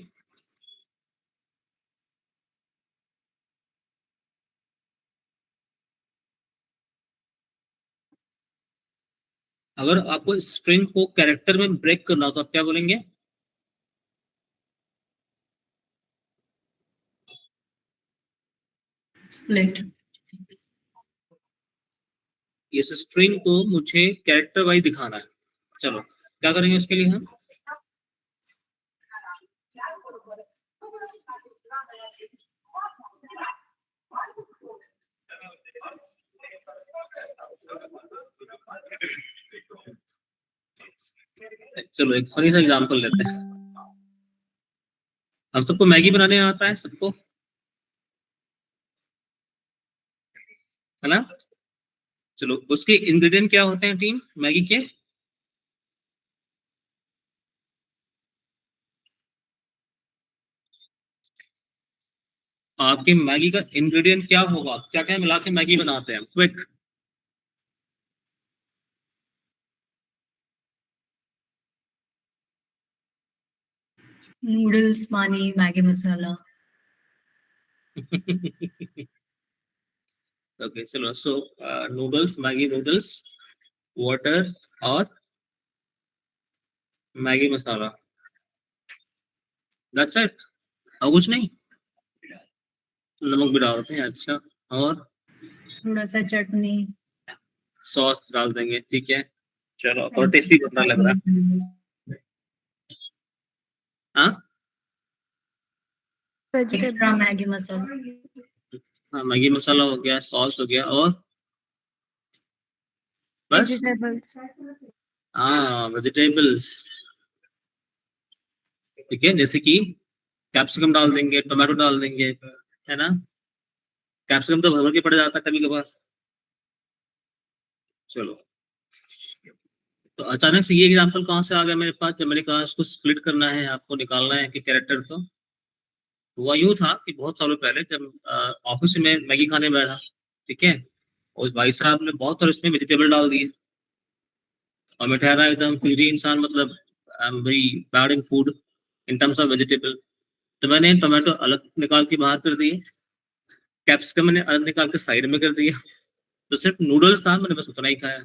अगर आपको स्ट्रिंग को कैरेक्टर में ब्रेक करना हो तो आप क्या बोलेंगे, स्प्लिट। इस स्ट्रिंग को मुझे कैरेक्टर वाइज दिखाना है, चलो क्या करेंगे उसके लिए हम, चलो एक फनी सा एग्जांपल लेते हैं। हम सबको मैगी बनाने आता है सबको, है ना। चलो, उसके इंग्रेडिएंट क्या होते हैं टीम मैगी के? आपकी मैगी का इंग्रेडिएंट क्या होगा? क्या क्या मिला के मैगी बनाते हैं? क्विक। नूडल्स, पानी, मैगी मसाला। ओके चलो, सो नूडल्स, मैगी नूडल्स, वाटर और मैगी मसाला, दैट्स इट। और कुछ नहीं? नमक भी डालते हैं, अच्छा। और थोड़ा सा चटनी। सॉस डाल देंगे, ठीक है। चलो, थोड़ा टेस्टी एक्स्ट्रा बनना लग मैगी रहा है। मसाला। हाँ। एक्स्ट्रा मैगी मसाला। हाँ, मैगी मसाला हो गया, सॉस हो गया, और बस। वेजिटेबल्स। हाँ, वेजिटेबल्स। ठीक है, जैसे कि कैप्सिकम डाल देंगे, टोमेटो डाल देंगे, है ना। कैप्सिकम तो भर भर के पड़ जाता है कभी कभार। चलो, तो अचानक से ये एग्जांपल कहाँ से आ गया मेरे पास, जब मैंने कहा इसको स्प्लिट करना है, आपको निकालना है कि कैरेक्टर। तो हुआ यूं था कि बहुत सालों पहले जब ऑफिस में मैगी खाने बैठा, ठीक है, उस भाई साहब ने बहुत सारे उसमें वेजिटेबल डाल दिए, और मैं ठहरा एकदम फूडी इंसान, मतलब I am very bad in food in terms of vegetable. तो मैंने टोमेटो अलग निकाल के बाहर कर दिए, कैप्सिकम मैंने अलग निकाल के साइड में कर दिया। तो सिर्फ नूडल्स था, मैंने बस उतना ही खाया।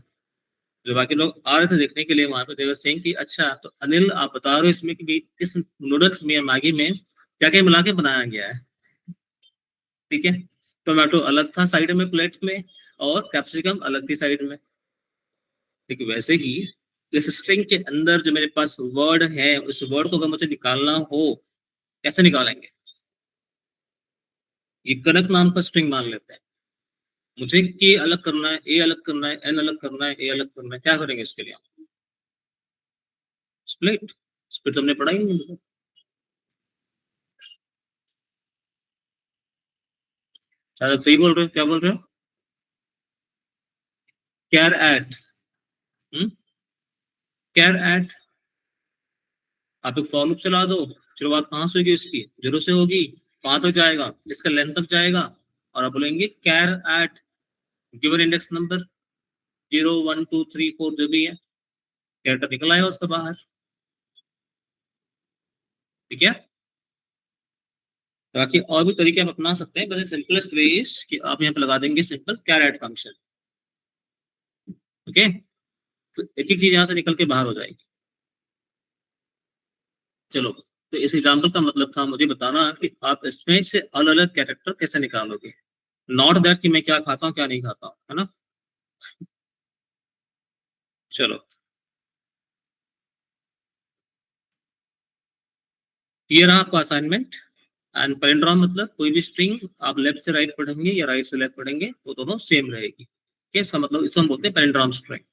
जो बाकी लोग आ रहे थे देखने के लिए वहां पे, देवर सिंह कि अच्छा, तो अनिल आप बता रहे हो इसमें कि इस नूडल्स में या मैगी में क्या क्या मिला के बनाया गया है, ठीक है। टोमेटो अलग था साइड में प्लेट में, और कैप्सिकम अलग थी साइड में। ठीक वैसे ही इस स्ट्रिंग के अंदर जो मेरे पास वर्ड है, उस वर्ड को अगर मुझे निकालना हो, कैसे निकालेंगे? ये कनक नाम का स्ट्रिंग मान लेते हैं। मुझे के अलग करना है, ए अलग करना है, एन अलग करना है, ए अलग करना है, क्या करेंगे इसके लिए? स्प्लिट। स्प्लिट हमने पढ़ा ही नहीं। शायद सही बोल रहे हो, क्या बोल रहे हो? Char at. Char at. आप एक फॉर लूप चला दो, शुरुआत कहाँ से होगी इसकी? जीरो से होगी, कहाँ तक जाएगा? इसका लेंथ तक जाएगा, और आप बोलेंगे char at given index number 0 1 2 3 4, जो भी है, कैरेक्टर निकल आएगा उसका बाहर। ठीक है। बाकी और भी तरीके आप अपना सकते हैं, बस सिंपलेस्ट वे इज कि आप यहाँ पे लगा देंगे simple care at function. Okay, तो एक एक चीज यहाँ से निकल के बाहर हो जाएगी। चलो, तो इस एग्जाम्पल का मतलब था मुझे बताना कि आप इसमें से अलग अलग कैरेक्टर कैसे निकालोगे, नॉट दैट कि मैं क्या खाता हूँ क्या नहीं खाता हूँ, है ना। चलो, ये रहा आपका असाइनमेंट। एंड पैलिंड्रोम मतलब कोई भी स्ट्रिंग आप लेफ्ट से राइट पढ़ेंगे या राइट से लेफ्ट पढ़ेंगे, वो दोनों सेम रहेगी। ठीक, इसका मतलब इसको हम बोलते हैं पैलिंड्रोम स्ट्रिंग।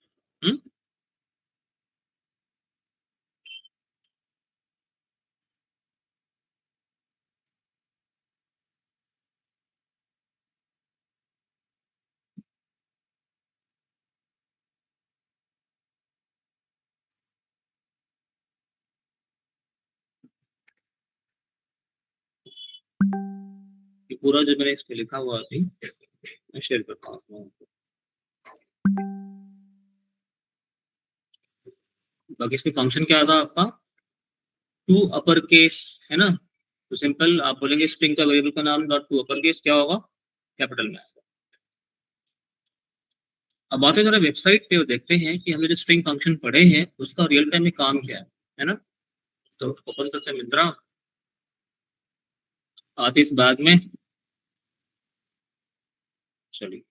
ये पूरा जो मैंने इस पे लिखा हुआ अभी, मैं शेयर करता हूँ। बाकी इसमें फंक्शन क्या था आपका? टू अपर केस, है ना। तो सिंपल आप बोलेंगे स्ट्रिंग का वेरिएबल का नाम डॉट टू अपर केस क्या होगा? कैपिटल में। अब आते जरा वेबसाइट पे और देखते हैं कि हमने जो स्ट्रिंग फंक्शन पढ़े हैं उसका रियल टाइम में काम क्या है ना। तो ओपन करते हैं मिंत्रा, आते इस बैग में। चलिए,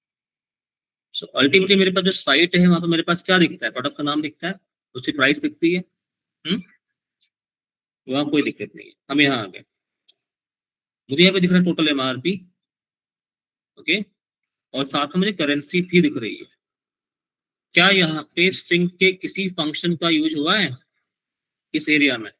सो अल्टीमेटली मेरे पास जो साइट है वहां पर मेरे पास क्या दिखता है? प्रोडक्ट का नाम दिखता है, उसकी प्राइस दिखती है। हम्म, वहां कोई दिक्कत नहीं है। हम यहाँ आ गए, मुझे यहाँ पे दिख रहा है टोटल एमआरपी। ओके, और साथ में मुझे करेंसी भी दिख रही है। क्या यहाँ पे स्ट्रिंग के किसी फंक्शन का यूज हुआ है इस एरिया में?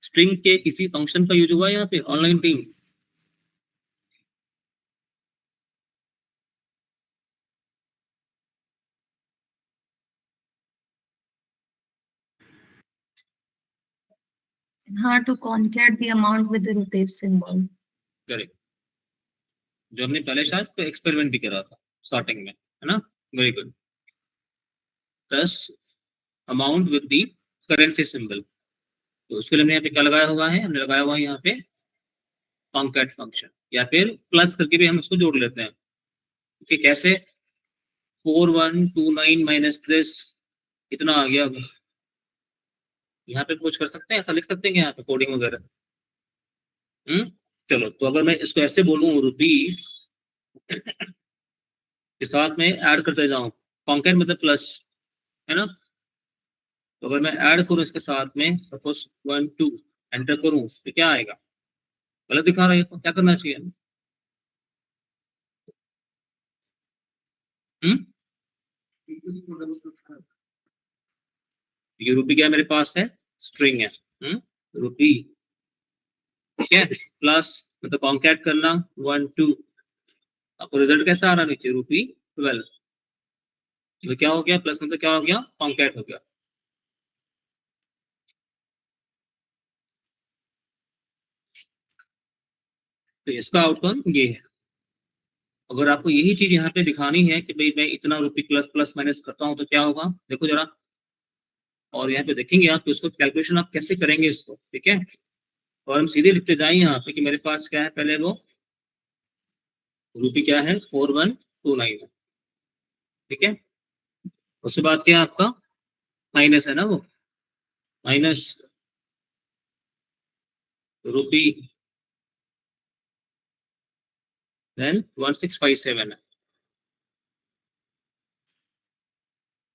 स्ट्रिंग के किसी फंक्शन का यूज हुआ है यहाँ पे ऑनलाइन टीम? हाँ, to concat the amount with the rupees symbol. Correct, जो हमने पहले शायद तो एक्सपेरिमेंट भी करा था स्टार्टिंग में, है ना? Very good. Plus amount with the currency symbol, तो उसके लिए हमने यहाँ पे क्या लगाया हुआ है? हमने लगाया हुआ है यहाँ पे कॉन्कैट फंक्शन, या फिर प्लस करके भी हम उसको जोड़ लेते हैं। कि कैसे? 4129 माइनस दिस इतना आ गया। यहाँ पे कुछ कर सकते हैं, ऐसा लिख सकते हैं यहाँ पे कोडिंग वगैरह? चलो, तो अगर मैं इसको ऐसे बोलूं रुपी के साथ में ऐड करते जाऊं, कॉन्कैट मतलब प्लस, है ना? तो अगर मैं ऐड करूं इसके साथ में सपोज 1 2 एंटर करूं तो क्या आएगा? गलत दिखा रहा है, तो क्या करना चाहिए? ये रुपी क्या मेरे पास है? स्ट्रिंग है। रुपी, ठीक है, प्लस मतलब कॉन्कैट करना 1 2, आपको रिजल्ट कैसा आ रहा नीचे? रुपी 12। तो क्या हो गया? प्लस मतलब क्या हो गया? कॉन्कैट हो गया। तो इसका आउटकम ये है। अगर आपको यही चीज यहाँ पे दिखानी है कि भाई मैं इतना रुपी प्लस प्लस माइनस करता हूँ तो क्या होगा, देखो जरा, और यहाँ पे देखेंगे आप, तो उसको कैलकुलेशन आप कैसे करेंगे इसको, ठीक है? और हम सीधे लिखते जाए यहाँ पे कि मेरे पास क्या है, पहले वो रुपी क्या है? 4129 है, ठीक है? उसके बाद क्या है आपका? माइनस है ना, वो माइनस रुपी, देन 1657 है।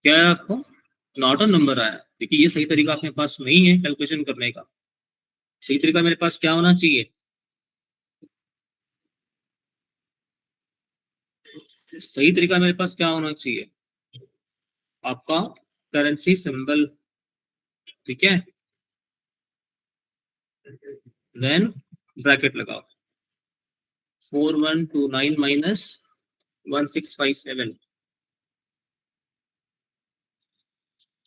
क्या है आपको? नॉट अ नंबर आया। देखिए ये सही तरीका अपने पास नहीं है कैलकुलेशन करने का। सही तरीका मेरे पास क्या होना चाहिए? सही तरीका मेरे पास क्या होना चाहिए? आपका करेंसी सिंबल, ठीक है, देन ब्रैकेट लगाओ 4129 माइनस 1657।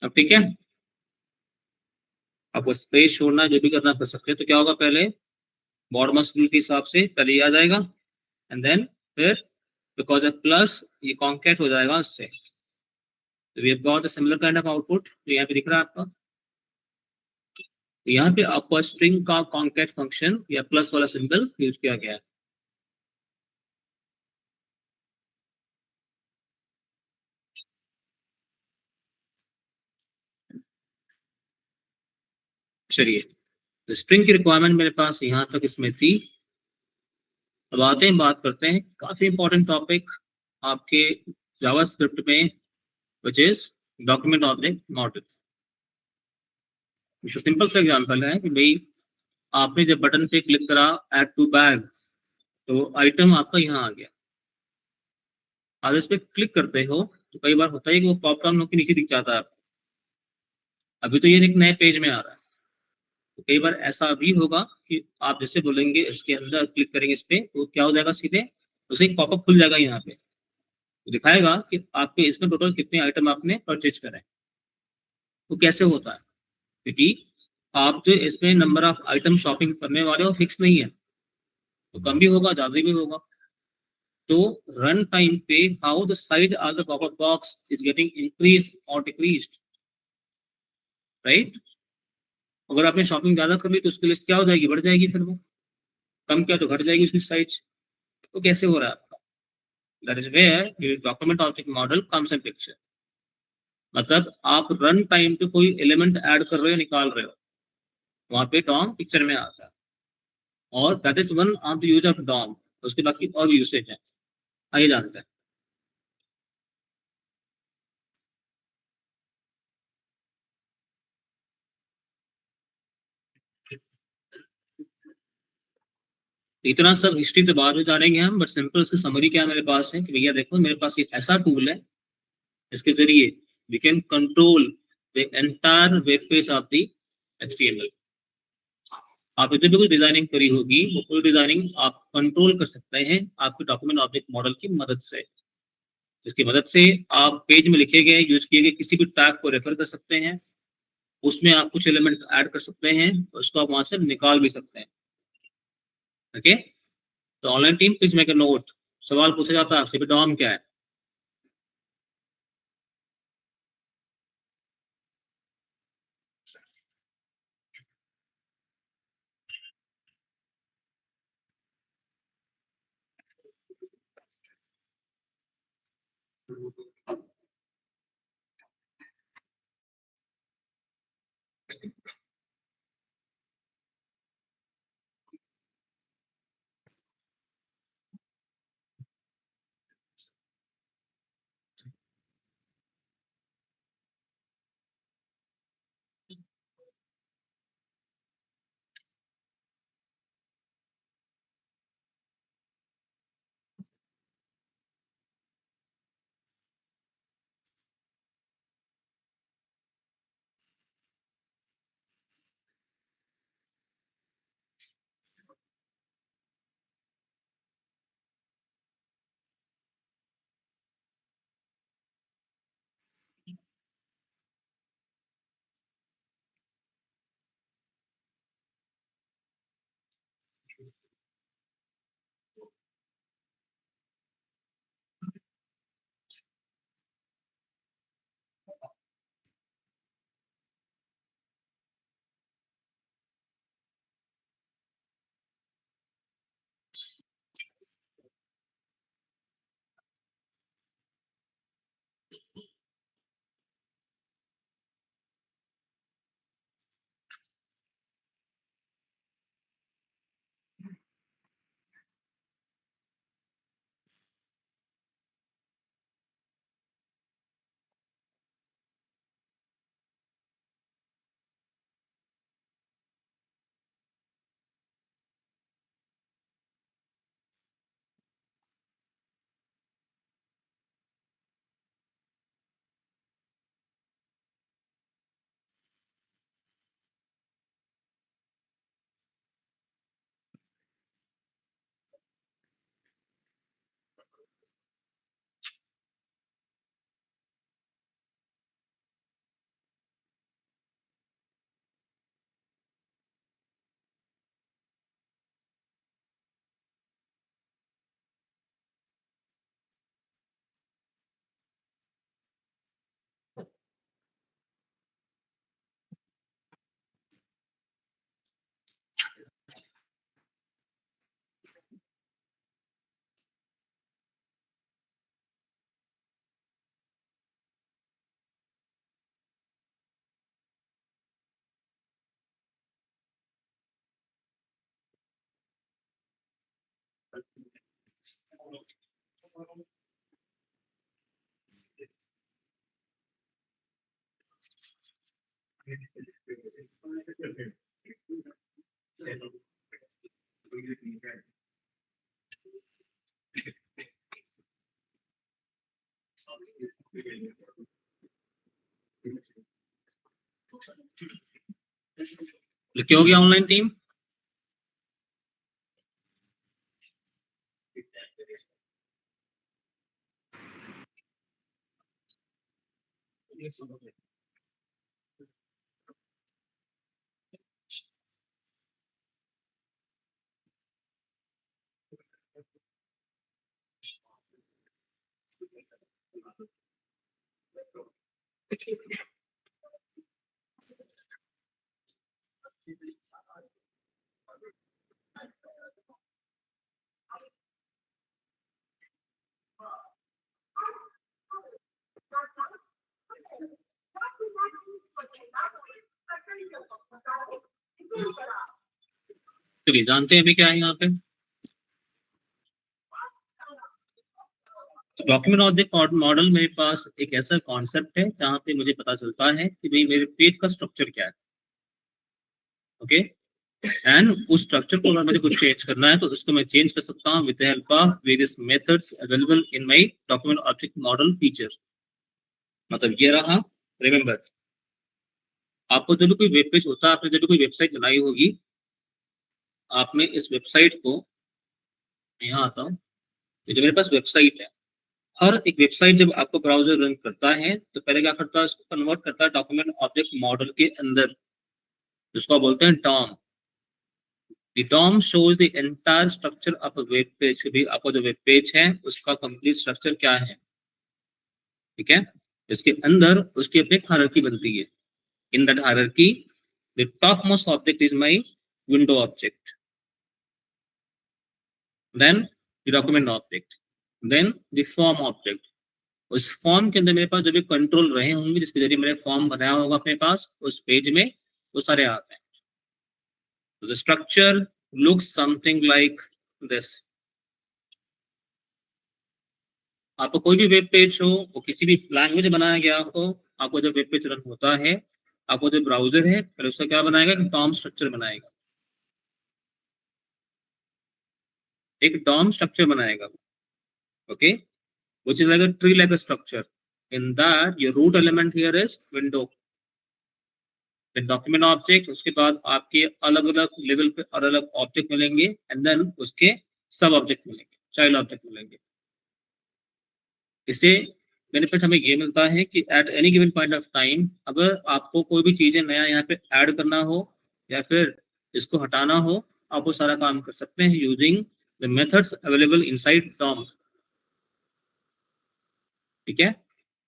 अब ठीक है, आपको स्पेस छोड़ना जो भी करना कर सकते हैं। तो क्या होगा? पहले बॉर्डर स्कूल के हिसाब से पहले ये आ जाएगा, एंड देन फिर बिकॉज ऑफ प्लस ये कॉन्कैट हो जाएगा उससे। तो we have got a similar kind of output. तो यहाँ पे दिख रहा है आपका, तो यहाँ पे आपको स्ट्रिंग का कॉन्कैट फंक्शन या प्लस वाला सिंबल यूज किया गया है। चलिए, तो स्ट्रिंग की रिक्वायरमेंट मेरे पास यहाँ तक इसमें थी। अब आते हैं, बात करते हैं काफी इंपॉर्टेंट टॉपिक आपके जावास्क्रिप्ट में, which is document object model. Simple सा एग्जांपल है कि भाई आपने जब बटन पे क्लिक करा ऐड टू बैग, तो आइटम आपका यहाँ आ गया। आप इस पे क्लिक करते हो तो कई बार होता है कि वो पॉप डाउन होकर नीचे दिख जाता है आपको। अभी तो ये एक नए पेज में आ रहा है, तो कई बार ऐसा भी होगा कि आप जैसे बोलेंगे इसके अंदर क्लिक करेंगे इस पे, तो क्या हो जाएगा? सीधे उसे एक पॉपअप खुल जाएगा यहाँ पे, तो दिखाएगा कि आपके इसमें टोटल कितने आइटम आपने परचेज करे। तो कैसे होता है? क्योंकि आप जो इसमें नंबर ऑफ आइटम शॉपिंग करने वाले हो फिक्स नहीं है, तो कम भी होगा, ज्यादा भी होगा। तो रन टाइम पे how the size of the popup box is getting increase और डिक्रीज्ड, राइट? अगर आपने शॉपिंग ज्यादा कर ली तो उसकी लिस्ट क्या हो जाएगी? बढ़ जाएगी। फिर वो कम किया तो घट जाएगी उसकी साइज। तो कैसे हो रहा है आपका? That is where document object model comes in picture. मतलब आप रन टाइम पे कोई एलिमेंट ऐड कर रहे हो, निकाल रहे हो, वहां पे डॉम पिक्चर में आता है, और that is one of the use of DOM. उसके बाकी और यूसेज है, आइए जानते हैं। इतना सब हिस्ट्री तो बाद में जानेंगे हम, बट सिंपल उसकी समरी क्या मेरे पास है कि भैया देखो मेरे पास एक ऐसा टूल है, इसके जरिए we can control the entire web page of the HTML। आपने जो भी कुछ डिजाइनिंग करी होगी वो पूरी डिजाइनिंग आप कंट्रोल कर सकते हैं आपके डॉक्यूमेंट ऑब्जेक्ट मॉडल की मदद से, जिसकी मदद से आप पेज में लिखे गए यूज किए गए किसी भी टैग को रेफर कर सकते हैं, उसमें आप कुछ एलिमेंट ऐड कर सकते हैं, उसको आप वहां से निकाल भी सकते हैं। ओके, तो online team please make a note, सवाल पूछा जाता है आपसे डॉम क्या है। क्यों गया ऑनलाइन टीम? चलिए जानते हैं अभी क्या है यहाँ पे। डॉक्यूमेंट ऑब्जेक्ट मॉडल मेरे पास एक ऐसा कॉन्सेप्ट है जहाँ पे मुझे पता चलता है कि भाई मेरे पेज का स्ट्रक्चर क्या है। ओके, एंड उस स्ट्रक्चर को अगर मुझे कुछ चेंज करना है तो उसको मैं चेंज कर सकता हूँ with the help of various methods available in my document object model feature. मतलब ये रहा, रिमेंबर, आपको जब भी कोई वेब पेज होता है, आपने जब भी कोई वेबसाइट बनाई होगी आपने इस वेबसाइट को, यहाँ आता हूँ, ये जो मेरे पास वेबसाइट है, हर एक वेबसाइट जब आपको ब्राउजर रन करता है तो पहले क्या करता है, उसको कन्वर्ट करता है डॉक्यूमेंट ऑब्जेक्ट मॉडल के अंदर, जिसको बोलते हैं Dom. The DOM shows the entire structure of a web page। कि भाई आपका जो वेब पेज है उसका कंप्लीट स्ट्रक्चर क्या है, ठीक है। इसके अंदर उसकी अपनी हायरार्की बनती है। In that hierarchy the top most object is my window object, then the document object, then the form object. उस फॉर्म के अंदर मेरे पास जो भी कंट्रोल रहे होंगे जिसके जरिए मैंने फॉर्म बनाया होगा अपने पास उस पेज में, वो सारे आते हैं। तो the structure looks something like this. आपको कोई भी वेब पेज हो, वो किसी भी लैंग्वेज बनाया गया हो, आपको जब वेब पेज रन होता है, आपको जो ब्राउजर है पहले उसका क्या बनाएगा, डॉम स्ट्रक्चर बनाएगा, एक डॉम स्ट्रक्चर बनाएगा, okay, which is like a tree like a structure. In that your root element here is window, then document object, उसके बाद आपके अलग अलग लेवल पे अलग अलग ऑब्जेक्ट मिलेंगे, एंड देन उसके सब ऑब्जेक्ट मिलेंगे, चाइल्ड ऑब्जेक्ट मिलेंगे। इससे बेनिफिट हमें ये मिलता है कि at any given point of time अगर आपको कोई भी चीजें नया यहाँ पे ऐड करना हो या फिर इसको हटाना हो, आप वो सारा काम कर सकते हैं using the methods available inside DOM, ठीक है।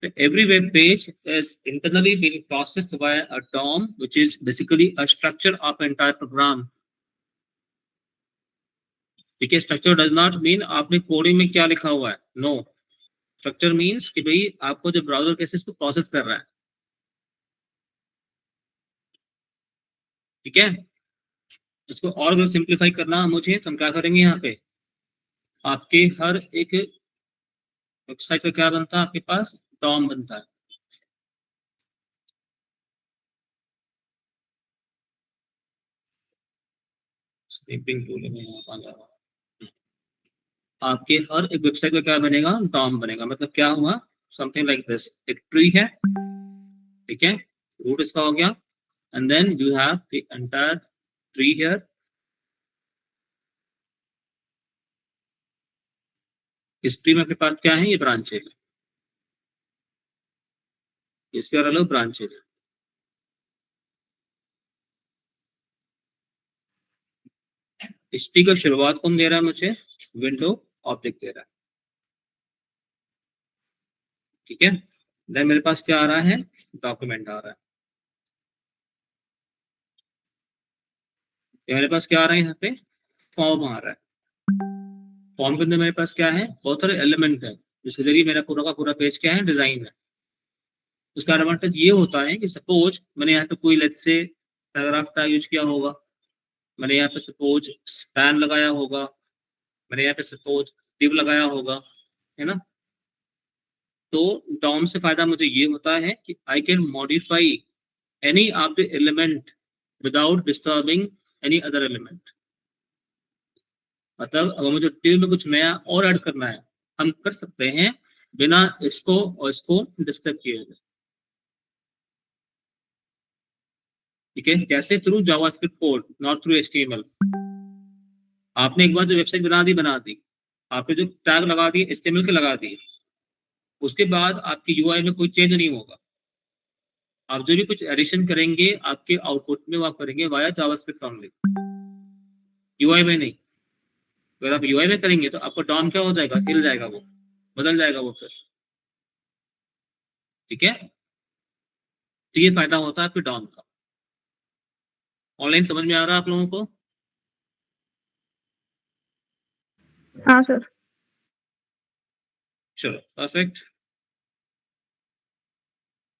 So every web page is internally being processed via a DOM, which is basically a structure of an entire program. ठीक है, स्ट्रक्चर डज नॉट मीन आपने कोडिंग में क्या लिखा हुआ है, नो। स्ट्रक्चर मीन्स कि भाई आपको जो ब्राउजर कैसे इसको प्रोसेस कर रहा है, ठीक है। इसको और अगर सिंप्लीफाई करना मुझे, तो हम क्या करेंगे, यहाँ पे आपके हर एक वेबसाइट का क्या बनता है, आपके पास डॉम बनता है। स्नीपिंग टूल में यहाँ पर आ जाओ। आपके हर एक वेबसाइट का क्या बनेगा, डॉम बनेगा। मतलब क्या हुआ, समथिंग लाइक दिस, एक ट्री है, ठीक है, रूट इसका हो गया, and then you have the entire tree here. इस ट्री में आपके पास क्या है, ये ब्रांचेज है, इसके और अलग ब्रांचेज है। इस ट्री का शुरुआत कौन दे रहा है मुझे, विंडो ऑब्जेक्ट दे रहा है, ठीक है। देन मेरे पास क्या आ रहा है, डॉक्यूमेंट आ रहा है। मेरे पास क्या आ रहा है, यहाँ पे फॉर्म आ रहा है। फॉर्म के अंदर मेरे पास क्या है, बहुत सारे एलिमेंट है, जिसके जरिए मेरा पूरा का पूरा पेज क्या है, डिजाइन है। उसका एडवांटेज ये होता है कि सपोज मैंने यहाँ पे कोई let's say paragraph tag use किया होगा, मैंने यहाँ पे सपोज स्पैन लगाया होगा, मैंने यहाँ पे सपोज div लगाया होगा, है ना। तो डॉम से फायदा मुझे ये होता है कि I can modify any of the element without disturbing any other element. मतलब अगर मुझे div में कुछ नया और ऐड करना है, हम कर सकते हैं बिना इसको और इसको डिस्टर्ब किए हुए, ठीक है। कैसे, through JavaScript code, not through HTML. आपने एक बार जो वेबसाइट बना दी, आपने जो टैग लगा दिए एचटीएमएल के लगा दिए, उसके बाद आपकी यूआई में कोई चेंज नहीं होगा। आप जो भी कुछ एडिशन करेंगे आपके आउटपुट में वो आप करेंगे वाया जावास्क्रिप्ट ओनली, यूआई में नहीं। अगर आप यूआई में करेंगे तो आपका डॉम क्या हो जाएगा, हिल जाएगा, वो बदल जाएगा वो फिर, ठीक है। तो ये फायदा होता है आपके डॉम का। ऑनलाइन समझ में आ रहा है आप लोगों को? हाँ सर। चलो परफेक्ट।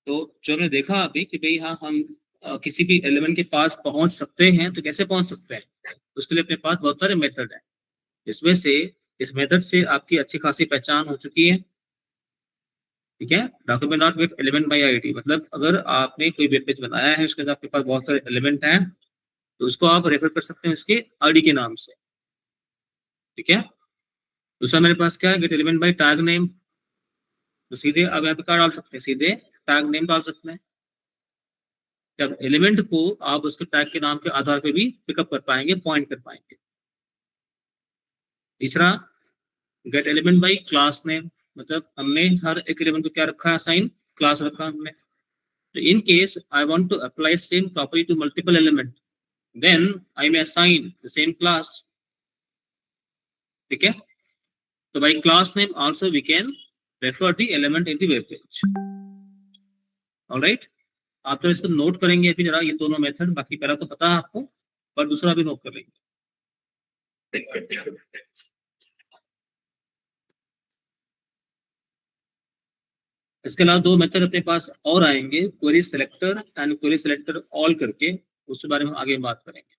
तो जो हमने देखा अभी कि भाई हाँ, हम किसी भी एलिमेंट के पास पहुंच सकते हैं, तो कैसे पहुंच सकते हैं, उसके लिए अपने पास बहुत सारे मेथड है। इसमें से इस मेथड से आपकी अच्छी खासी पहचान हो चुकी है, ठीक है। Document not with element by ID, मतलब अगर आपने कोई वेब पेज बनाया है उसके अंदर आपके पास बहुत सारे एलिमेंट हैं, तो उसको आप रेफर कर सकते हैं उसके आईडी के नाम से, ठीक है। दूसरा मेरे पास क्या है, gate element bye tag name, तो सीधे अब यहाँ पे क्या डाल सकते हैं, सीधे टैग नेम डाल सकते हैं, जब एलिमेंट को आप उसके टैग के नाम के आधार पे भी पिकअप कर पाएंगे, पॉइंट कर पाएंगे। तीसरा, gate element by class name, मतलब हमने हर एक एलिमेंट को क्या रखा है, असाइन क्लास रखा हमने। तो in case I want to apply same property to multiple element, then I may assign the same class. ठीक है, तो by class name also we can refer the element in the web page. Alright, आप तो इसको note करेंगे अभी जरा, ये दोनों मेथड, बाकी पहला तो पता है आपको, पर दूसरा भी नोट कर लेंगे। इसके अलावा दो मेथड अपने पास और आएंगे, query selector and query selector all करके, उसके बारे में आगे बात करेंगे।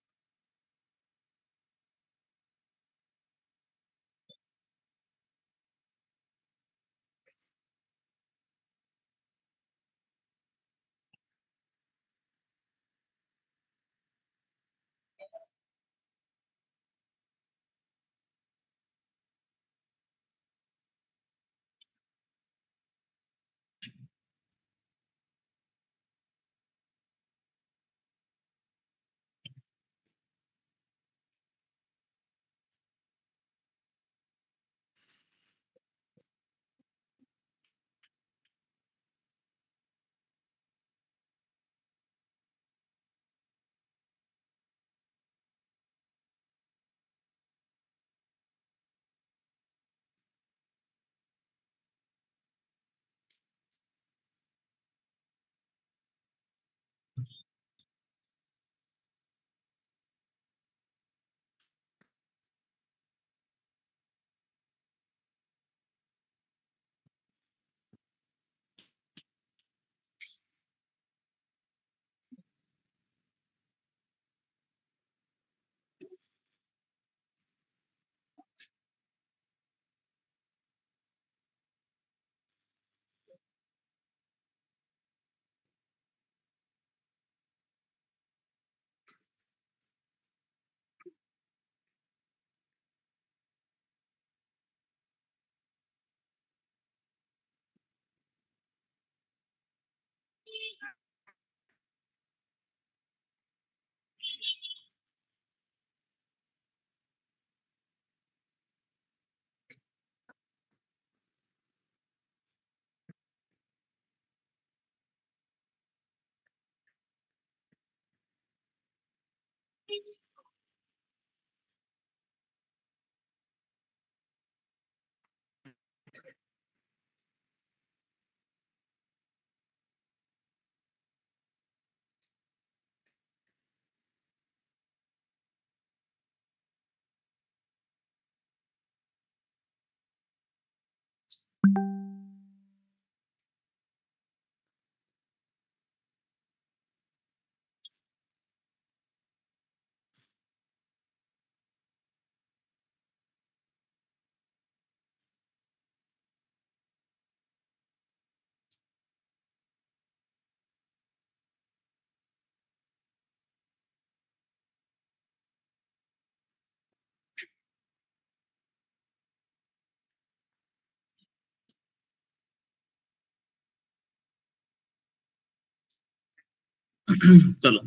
चलो,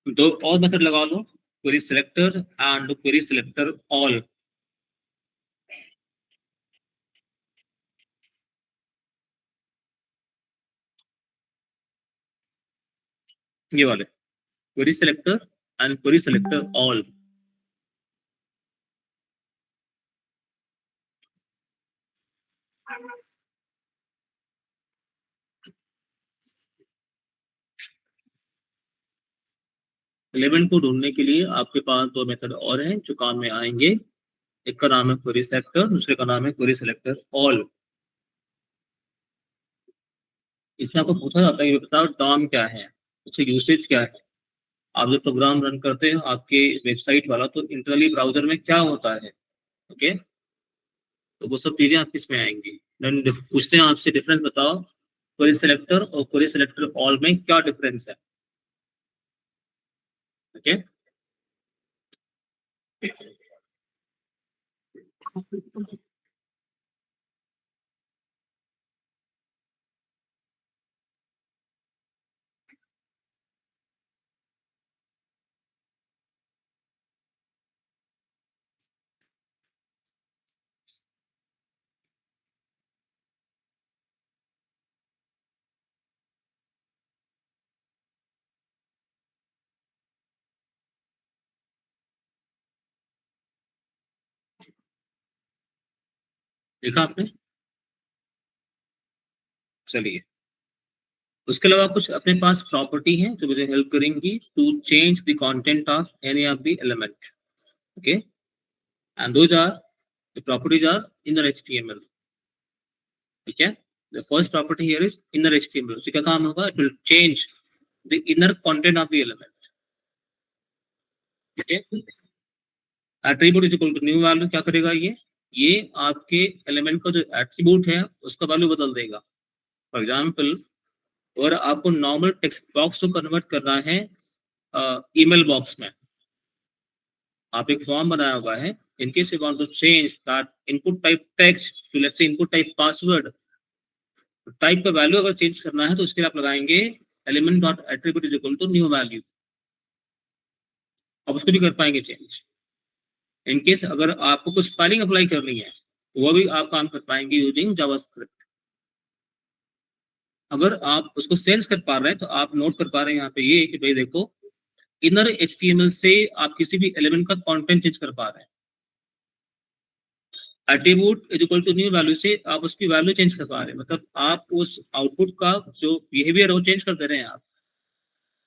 दो और मेथड लगा लो, query selector and query selector all. ये वाले query selector and query selector all. Element को ढूंढने के लिए आपके पास दो मेथड और हैं जो काम में आएंगे। एक का नाम है क्वेरी सिलेक्टर, दूसरे का नाम है क्वेरी सिलेक्टर ऑल। इसमें आपको पूछा जाता है कि बताओ टर्म क्या है, इससे यूसेज क्या है। आप जब प्रोग्राम रन करते हो आपके वेबसाइट वाला, तो इंटरनली ब्राउजर में क्या होता है, ओके, तो वो सब चीजें आपकी इसमें आएंगी। देन पूछते हैं आपसे, डिफरेंस बताओ क्वेरी सिलेक्टर और क्वेरी सिलेक्टर ऑल में क्या डिफरेंस है। ओके, देखा आपने? चलिए, उसके अलावा कुछ अपने पास प्रॉपर्टी है जो मुझे हेल्प करेंगी to change the content of any of the element. Okay, and those are the properties are inner HTML. ठीक है, the first property here is inner HTML. उससे क्या काम होगा? It will change the inner content of the element. ठीक है, attribute is equal to new value. क्या करेगा ये आपके एलिमेंट का जो एट्रीब्यूट है उसका वैल्यू बदल देगा. फॉर एग्जाम्पल, और आपको नॉर्मल टेक्स्ट बॉक्स को कन्वर्ट करना है ईमेल बॉक्स में. आप एक फॉर्म बनाया हुआ है. In case you want to change that input type text to let's say input type password, type का वैल्यू अगर चेंज करना है तो उसके लिए आप लगाएंगे element dot attribute is equal to new value. अब उसको भी कर पाएंगे चेंज. इन केस अगर आपको कुछ स्पेलिंग अप्लाई करनी है तो वो भी आप काम कर पाएंगे यूजिंग जावास्क्रिप्ट. अगर आप उसको सेंस कर पा रहे हैं तो आप नोट कर पा रहे हैं यहाँ पे ये कि भाई देखो, इनर एचटीएमएल से आप किसी भी एलिमेंट का कंटेंट चेंज कर पा रहे हैं. Attribute is equal to new value से आप उसकी वैल्यू चेंज कर पा रहे हैं. मतलब आप उस आउटपुट का जो बिहेवियर है वो चेंज कर दे रहे हैं आप.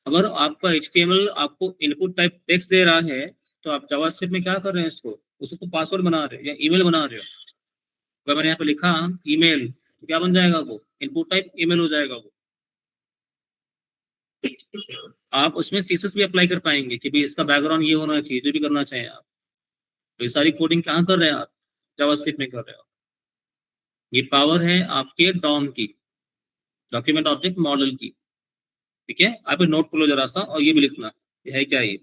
अगर आपका एचटीएमएल आपको इनपुट टाइप टेक्स्ट दे रहा है तो आप जावास्क्रिप्ट में क्या कर रहे हैं, उसको पासवर्ड बना रहे हो या ईमेल बना रहे हो. अगर मैंने यहाँ पे लिखा ईमेल तो क्या बन जाएगा? वो इनपुट टाइप ईमेल हो जाएगा. वो आप उसमें सीएसएस भी अप्लाई कर पाएंगे कि भाई इसका बैकग्राउंड ये होना चाहिए, जो भी करना चाहें आप. तो ये सारी कोडिंग कहाँ कर रहे हैं आप? जावास्क्रिप्ट में कर रहे हो. ये पावर है आपके डॉम की, डॉक्यूमेंट ऑब्जेक्ट मॉडल की. ठीक है, आप नोट कर लो जरा सा और ये भी लिखना ये है क्या. ये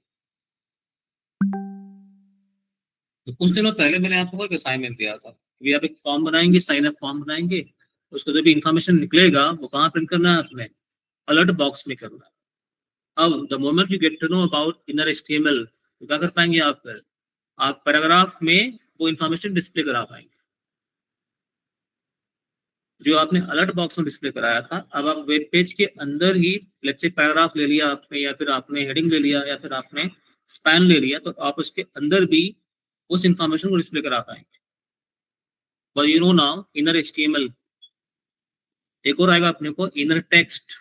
तो कुछ दिनों पहले मैंने आपको एक असाइनमेंट दिया था कि आप एक फॉर्म बनाएंगे, साइन अप फॉर्म बनाएंगे. उसको जो भी इंफॉर्मेशन निकलेगा वो कहाँ प्रिंट करना है आपने? अलर्ट बॉक्स में करना है. अब the moment you get to know about inner HTML तो क्या कर पाएंगे आप? फिर आप पैराग्राफ में वो इंफॉर्मेशन डिस्प्ले करा पाएंगे जो आपने अलर्ट बॉक्स में डिस्प्ले कराया था. अब आप वेब पेज के अंदर ही लेट्स से पैराग्राफ ले लिया आपने, या फिर आपने हेडिंग ले लिया, या फिर आपने स्पैन ले लिया, तो आप उसके अंदर भी उस इंफॉर्मेशन को डिस्प्ले करा पाएंगे. But you know now inner HTML. एक और आएगा अपने को इनर टेक्स्ट.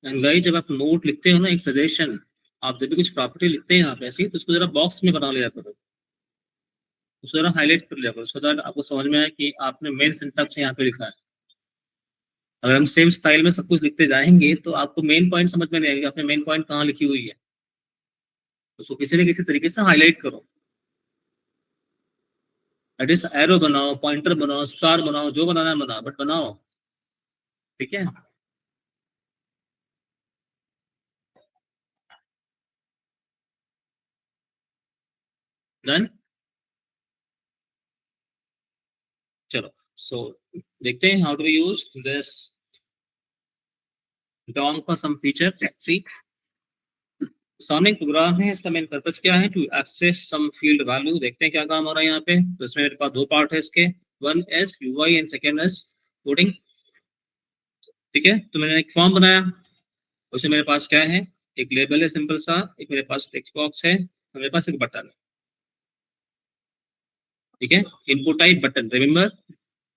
एंड गाइस, जब आप नोट लिखते हो ना, एक सजेशन, आप जब भी कुछ प्रॉपर्टी लिखते हैं यहाँ पे ऐसी, तो उसको जरा बॉक्स में बना लिया करो. उसको जरा हाईलाइट कर लिया करो सो दैट आपको समझ में आए कि आपने मेन सिंटैक्स यहाँ पे लिखा है. अगर हम सेम स्टाइल में सब कुछ लिखते जाएंगे तो आपको मेन पॉइंट समझ में नहीं आएगा आपने मेन पॉइंट कहाँ लिखी हुई है. उसको किसी न किसी तरीके से हाईलाइट करो। दैट इज एरो बनाओ, पॉइंटर बनाओ, स्टार बनाओ, जो बनाना है बनाओ, बट बनाओ। ठीक है। डन। चलो, सो देखते हैं how to use this DOM का सम फीचर। सी सामने एक प्रोग्राम है, इसका मेन पर्पस क्या है, to access some field value. देखते हैं क्या काम हो रहा है यहाँ पे। तो इसमें मेरे पास दो पार्ट है इसके, one as UI and second as coding. ठीक है, तो मैंने एक फॉर्म बनाया, उसमें मेरे पास क्या है, एक लेबल है सिंपल सा, एक मेरे पास टेक्स्ट बॉक्स है, मेरे पास एक बटन है। ठीक है, input type button. Remember,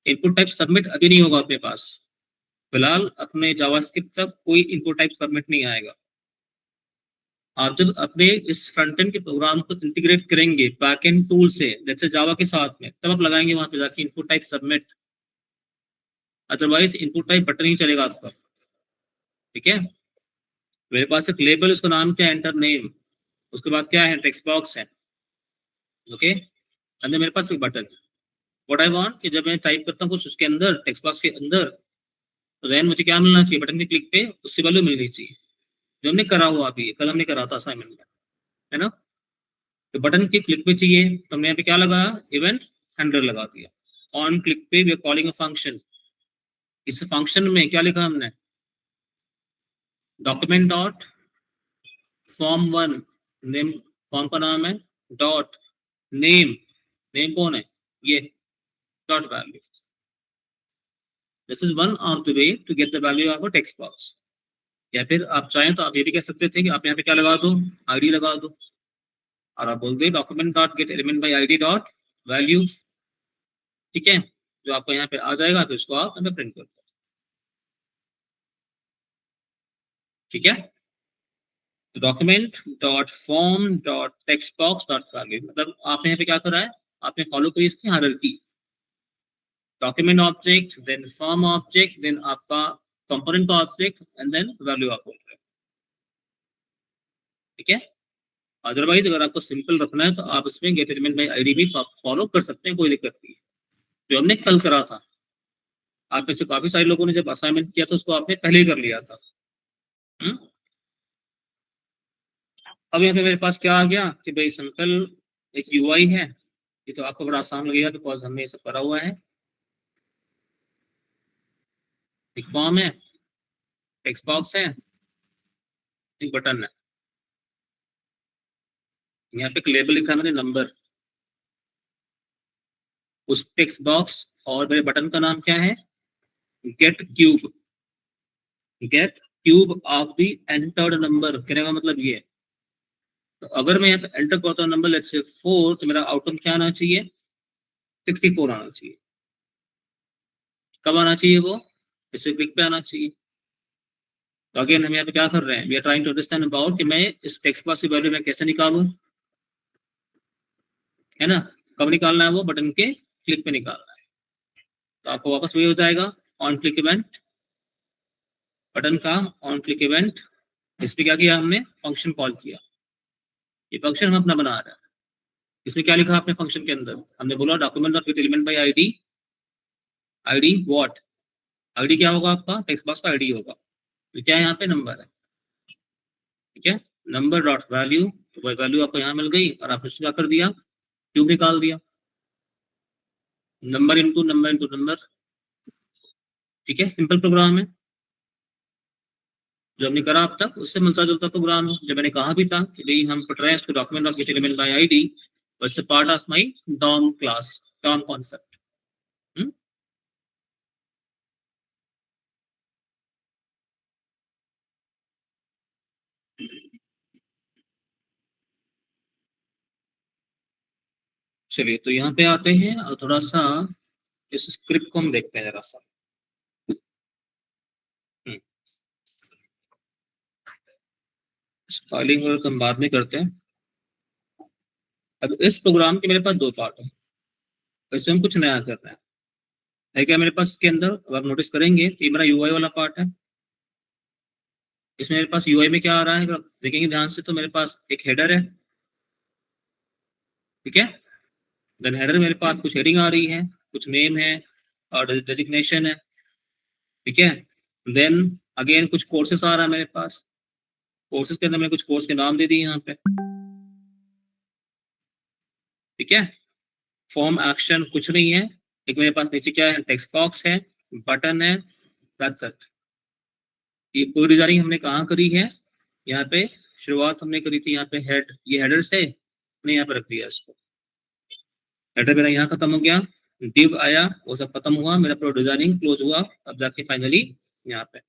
input type submit अभी नहीं होगा अपने पास, फिलहाल अपने जावास्क्रिप्ट तक कोई इनपुट टाइप सबमिट नहीं आएगा। आप जब अपने इस फ्रंट एंड के प्रोग्राम को इंटीग्रेट करेंगे बैकएंड टूल से, जैसे जावा के साथ में, तब आप लगाएंगे वहां पे जाके input type submit. Otherwise input type button ही चलेगा आपका। ठीक है, मेरे पास एक लेबल, उसका नाम क्या है, एंटर नेम। उसके बाद क्या है, टेक्स्ट बॉक्स है। ओके, अंदर मेरे पास एक बटन। व्हाट आई वांट कि जब मैं टाइप करता हूँ कुछ उसके अंदर, टेक्स्ट बॉक्स के अंदर, तो देन मुझे क्या मिलना चाहिए, बटन के क्लिक पे उसकी वैल्यू मिलनी चाहिए, जो हमने करा हुआ अभी कल हमने करा था असाइनमेंट में, है ना। तो बटन के क्लिक पे चाहिए, तो हमने यहाँ पे क्या लगाया, इवेंट हैंडलर लगा दिया। ऑन क्लिक पे we are calling a function. इस फंक्शन में क्या लिखा हमने, document dot form one, name form का नाम है, डॉट नेम, नेम कौन है ये, dot value. This is one of the way to get the value of a text box. या फिर आप चाहें तो आप ये भी कह सकते थे कि आप यहाँ पे क्या लगा दो, आईडी लगा दो, और आप बोल दे document dot get element by ID dot value. ठीक है, जो आपको यहाँ पे आ जाएगा तो इसको आप यहाँ पे प्रिंट कर दो। ठीक है, document dot form dot text box dot value, मतलब आपने यहाँ पे क्या करा है, आपने फॉलो करी इसकी hierarchy. Document object, then form object, then आपका component object, and then value आप बोल रहे हैं। ठीक है, अदरवाइज अगर आपको सिंपल रखना है तो आप इसमें गेट एलिमेंट बाई आईडी भी फॉलो कर सकते हैं, कोई दिक्कत नहीं है, जो हमने कल करा था। आप में से काफी सारे लोगों ने जब असाइनमेंट किया था उसको आपने पहले ही कर लिया था। अब यहाँ पे मेरे पास क्या आ गया कि भाई सिंपल एक यूआई है, ये तो आपको बड़ा आसान लगेगा बिकॉज हमने ये सब करा हुआ है। एक फॉर्म है, टेक्स्ट बॉक्स है, एक बटन है, यहाँ पे एक लेबल लिखा है मैंने नंबर। उस टेक्स्ट बॉक्स और मेरे बटन का नाम क्या है, get cube, get cube of the entered number. कहने का मतलब ये, तो अगर मैं यहाँ पे एंटर करता हूँ नंबर लेट्स से 4, तो मेरा आउटकम क्या आना चाहिए, 64 आना चाहिए। कब आना चाहिए वो, इसे क्लिक पे आना चाहिए। तो अगेन हम यहाँ पे क्या कर रहे हैं, we are trying to understand about कि मैं इस टेक्स्ट बॉक्स की वैल्यू मैं कैसे निकालूं, है ना। कब निकालना है, वो बटन के क्लिक पे निकालना है। तो आपको वापस वही हो जाएगा, ऑन क्लिक इवेंट, बटन का ऑन क्लिक इवेंट। इस पे क्या किया हमने, फंक्शन कॉल किया। ये फंक्शन हम अपना बना रहे हैं। इसमें क्या लिखा आपने फंक्शन के अंदर, हमने बोला document dot get element by ID, ID what, ID क्या होगा आपका, टेक्स्ट बॉक्स का आईडी होगा, तो क्या है यहाँ पे नंबर है। ठीक है, नंबर डॉट वैल्यू, तो वैल्यू आपको यहाँ मिल गई और आपने क्या कर दिया, क्यूब निकाल दिया, number into number into number. ठीक है, सिंपल प्रोग्राम है, जो हमने करा अब तक उससे मिलता जुलता प्रोग्राम है। जब मैंने कहा भी था कि भाई हम पढ़ रहे हैं इसको document of get element by ID, it's a part of my DOM class, DOM concept. चलिए, तो यहाँ पे आते हैं और थोड़ा सा इस स्क्रिप्ट को हम देखते हैं जरा सा। स्टाइलिंग और हम बाद में करते हैं। अब इस प्रोग्राम के मेरे पास दो पार्ट है, इसमें हम कुछ नया कर रहे हैं। है क्या मेरे पास इसके अंदर, अब आप नोटिस करेंगे कि मेरा यूआई वाला पार्ट है। इसमें मेरे पास यूआई में क्या आ रहा है, अगर आप देखेंगे ध्यान से तो मेरे पास एक हेडर है, ठीक है। देन हेडर मेरे पास कुछ हेडिंग आ रही है, कुछ नेम है और डेजिग्नेशन है, ठीक है। देन अगेन कुछ कोर्सेस आ रहा है मेरे पास, कोर्सेस के अंदर मैंने कुछ कोर्स के नाम दे दिए यहाँ पे, ठीक है। फॉर्म एक्शन कुछ नहीं है, एक मेरे पास नीचे क्या है, टेक्स्ट बॉक्स है, बटन है, दैट्स इट। ये पूरी डिजाइनिंग हमने कहाँ करी है, यहाँ पे शुरुआत हमने करी थी, यहाँ पे हेड, ये हेडर से मैंने यहाँ पे रख दिया इसको, हेडर मेरा यहाँ खत्म हो गया, डिव आया, वो सब खत्म हुआ, मेरा पूरा डिजाइनिंग क्लोज हुआ, अब जाके फाइनली यहाँ पे।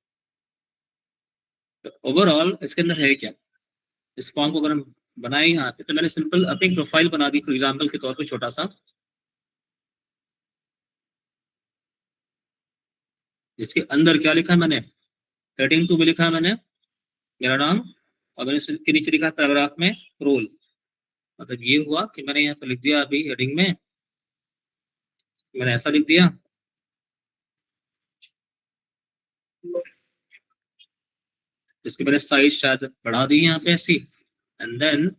तो ओवरऑल इसके अंदर है क्या, इस फॉर्म को अगर हम बनाए यहाँ पे, तो मैंने सिंपल अपनी प्रोफाइल बना दी फॉर एग्जाम्पल के तौर पे, छोटा सा, जिसके अंदर क्या लिखा है मैंने, हेडिंग 2 में लिखा है मैंने मेरा नाम, और मैंने इसके नीचे लिखा पैराग्राफ में रोल। मतलब ये हुआ कि मैंने यहाँ पे लिख दिया, अभी हेडिंग में मैंने ऐसा लिख दिया, जिसकी मैंने साइज शायद बढ़ा दी यहाँ पे ऐसी, एंड देन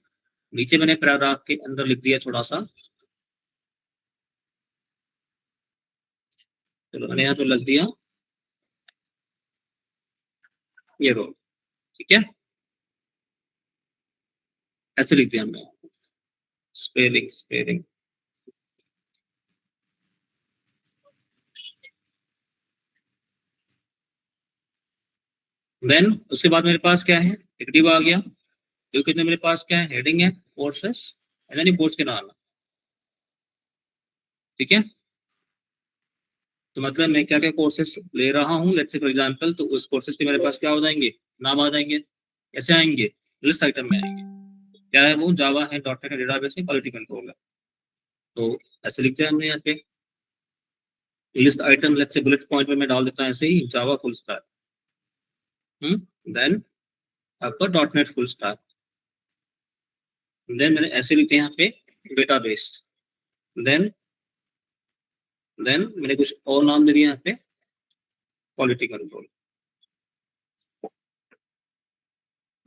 नीचे मैंने पैराग्राफ के अंदर लिख दिया थोड़ा सा, चलो मैंने यहाँ पे लिख दिया ये रोल, ठीक है, ऐसे लिख दिया हमने, स्पेलिंग स्पेलिंग। देन उसके बाद मेरे पास क्या है, एक डिव आ गया, डिव के अंदर मेरे पास क्या है, हेडिंग है, कोर्सेस, एंड देन कोर्स के नाम है, ठीक है। तो मतलब मैं क्या क्या कोर्सेस ले रहा हूँ, लेट्स से फॉर एग्जांपल, तो उस कोर्सेस के मेरे पास क्या हो जाएंगे, नाम आ जाएंगे, कैसे आएंगे, लिस्ट आइटम में आएंगे, क्या है वो, जावा है, डॉट नेट डेटाबेस है, क्वालिटी कंट्रोल है। तो ऐसे लिखते हैं हमने यहाँ पे list item, let's say bullet point में मैं डाल देता हूँ ऐसे ही, जावा फुल स्टैक, देन आपका dot net full stack, then मैंने ऐसे लिखते हैं यहाँ पे डेटाबेस, देन मैंने कुछ और नाम दे दिया यहाँ पे, क्वालिटी कंट्रोल,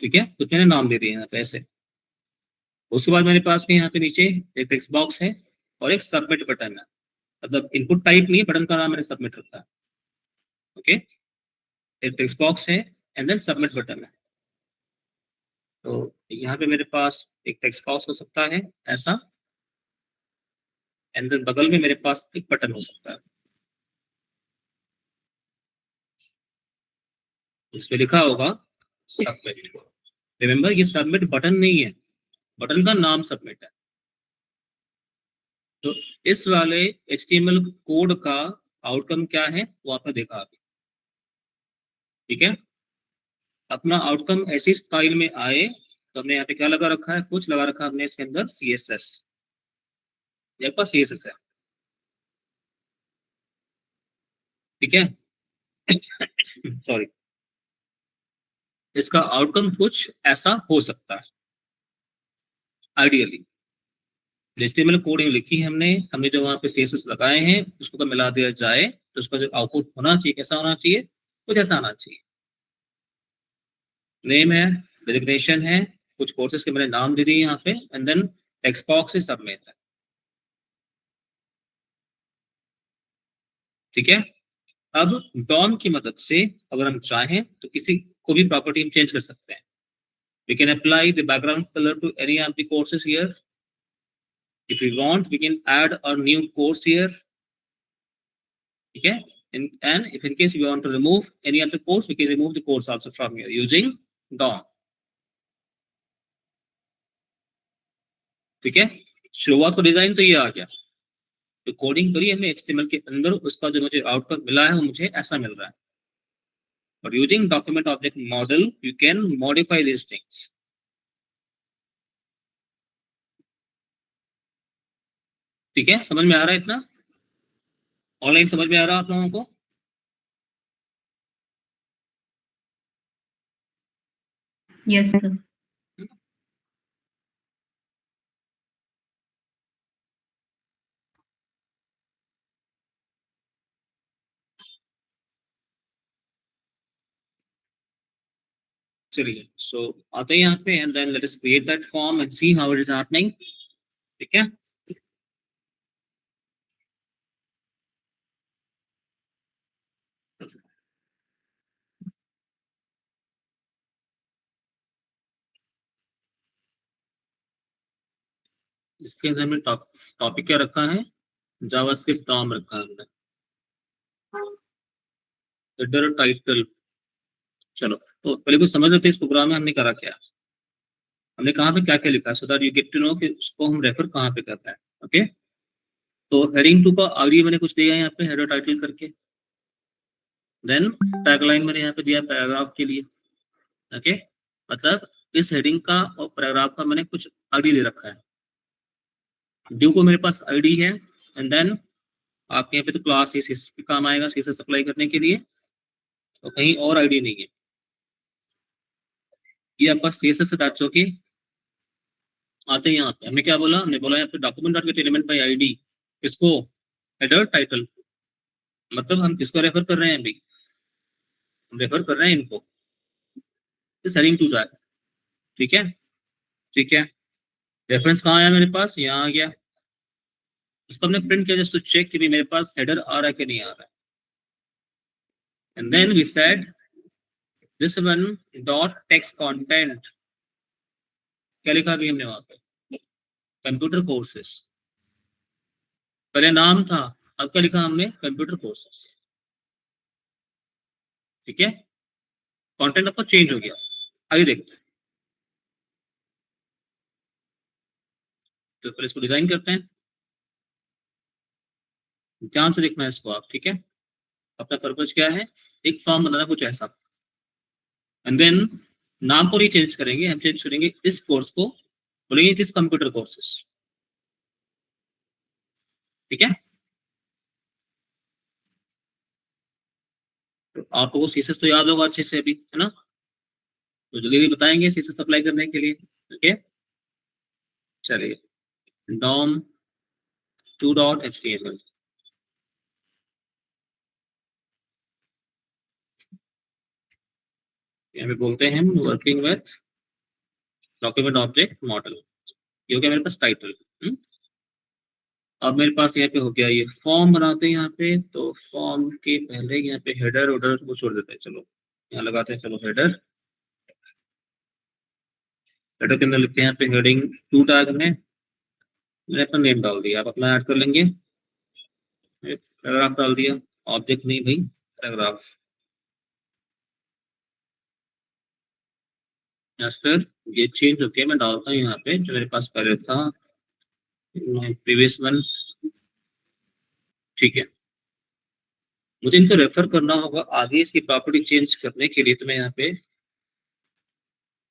ठीक है, कुछ मैंने नाम दे दिए यहाँ पे ऐसे। उसके बाद मेरे पास में यहाँ पे नीचे एक टेक्स्ट बॉक्स है और एक सबमिट बटन है, मतलब इनपुट टाइप नहीं है, बटन का नाम मैंने सबमिट रखा है, ओके। एक टेक्स्ट बॉक्स है एंड देन सबमिट बटन है। तो यहाँ पे मेरे पास एक टेक्स्ट बॉक्स हो सकता है ऐसा, एंड देन बगल में मेरे पास एक बटन हो सकता है, इसमें लिखा होगा सबमिट। रिमेंबर ये सबमिट बटन नहीं है, बटन का नाम सबमिट है। तो इस वाले HTML कोड का आउटकम क्या है वो आपने देखा अभी, ठीक है। अपना आउटकम ऐसी स्टाइल में आए, तो हमने यहाँ पे क्या लगा रखा है, कुछ लगा रखा है हमने इसके अंदर CSS, यहाँ पर CSS है, ठीक है। सॉरी, इसका आउटकम कुछ ऐसा हो सकता है आइडियली, HTML कोडिंग लिखी है हमने, हमने जो वहाँ पे CSS लगाए हैं उसको तो मिला दिया जाए, तो उसका जो आउटपुट होना चाहिए कैसा होना चाहिए, कुछ ऐसा आना चाहिए। नेम है, डेजिग्नेशन है, कुछ कोर्सेज के मैंने नाम दे दिए यहाँ पे, एंड देन टेक्स्ट बॉक्स है, सबमिट है, ठीक है। अब डॉम की मदद से अगर हम चाहें तो किसी को भी प्रॉपर्टी हम चेंज कर सकते हैं। We can apply the background color to any of the courses here. If we want, we can add a new course here, ठीक है। And if in case we want to remove any of the course, we can remove the course also from here using DOM, ठीक है। शुरुआत को design तो ये आ गया, तो कोडिंग करी हमने HTML के अंदर, उसका जो मुझे आउटपुट मिला है वो मुझे ऐसा मिल रहा है। But using document object model, you can modify these things, ठीक है। समझ में आ रहा है इतना, ऑनलाइन समझ में आ रहा है आप लोगों को? Yes, sir. चलिए, सो आते हैं यहाँ पे, and then let us create that form and see how it is happening, ठीक है। इसके अंदर हमने टॉपिक क्या रखा है, जावास्क्रिप्ट डॉम रखा है हमने, हेडर टाइटल। चलो तो पहले कुछ समझ लेते हैं इस प्रोग्राम में हमने करा क्या, हमने कहाँ पे क्या क्या लिखा है, so that you get to know कि उसको हम रेफर कहाँ पे करना है। ओके, तो हेडिंग 2 का आगे मैंने कुछ दिया है यहाँ पे हेडर टाइटल करके, देन टैगलाइन मैंने यहाँ पे दिया पैराग्राफ के लिए। ओके, मतलब इस हेडिंग का और पैराग्राफ का मैंने कुछ आईडी दे रखा है, ड्यू को मेरे पास आईडी है, एंड देन आपके यहाँ पे तो क्लास सीएसएस के काम आएगा, सीएसएस अप्लाई करने के लिए, तो कहीं और आईडी नहीं है, ये आपका सीएसएस से अटैच होके आते हैं। यहाँ पे हमने क्या बोला, हमने बोला यहाँ पे document dot get element by ID, इसको हेडर टाइटल, मतलब हम किसको रेफर कर रहे हैं अभी, हम रेफर कर रहे हैं इनको, इस हेडिंग टू दैट। ठीक है, ठीक है, रेफरेंस कहाँ आया मेरे पास, यहाँ आ गया, इसको हमने प्रिंट किया जस्ट टू चेक कि भी मेरे पास हेडर आ रहा है कि नहीं आ रहा है, and then we said this one dot text content, क्या लिखा भी हमने वहां पे, कंप्यूटर कोर्सेस, पहले नाम था, अब क्या लिखा हमने, कंप्यूटर कोर्सेस। ठीक है, कंटेंट आपका चेंज हो गया, आइए देखते हैं। तो पहले इसको डिजाइन करते हैं, ध्यान से देखना है इसको आप। ठीक है, अपना पर्पज क्या है, एक फॉर्म बनाना कुछ ऐसा, एंड देन नाम को नहीं चेंज करेंगे, हम चेंज करेंगे इस कोर्स को, बोलेंगे इट इज कंप्यूटर कोर्सेस। ठीक है, तो आपको सीएसएस तो याद होगा अच्छे से अभी, है ना, तो जल्दी बताएंगे सीएसएस अप्लाई करने के लिए। ओके, चलिए डॉम 2.html, यहाँ पे बोलते हैं working with document object model, ये हो गया मेरे पास टाइटल। अब मेरे पास यहाँ पे हो गया, ये फॉर्म बनाते हैं यहाँ पे, तो फॉर्म के पहले यहाँ पे हेडर उडर को छोड़ देते हैं, चलो यहाँ लगाते हैं, चलो हेडर, हेडर के अंदर लिखते हैं यहाँ पे हेडिंग 2 टैग में मैंने अपना नेम डाल दिया, आप अपना ऐड कर लेंगे, पैराग्राफ डाल दिया, ऑब्जेक्ट नहीं भाई पैराग्राफ, फिर ये चेंज होके मैं डालता हूँ यहाँ पे जो मेरे पास पहले था प्रीवियस वन। ठीक है, मुझे इनको रेफर करना होगा आगे इसकी प्रॉपर्टी चेंज करने के लिए, तो मैं यहाँ पे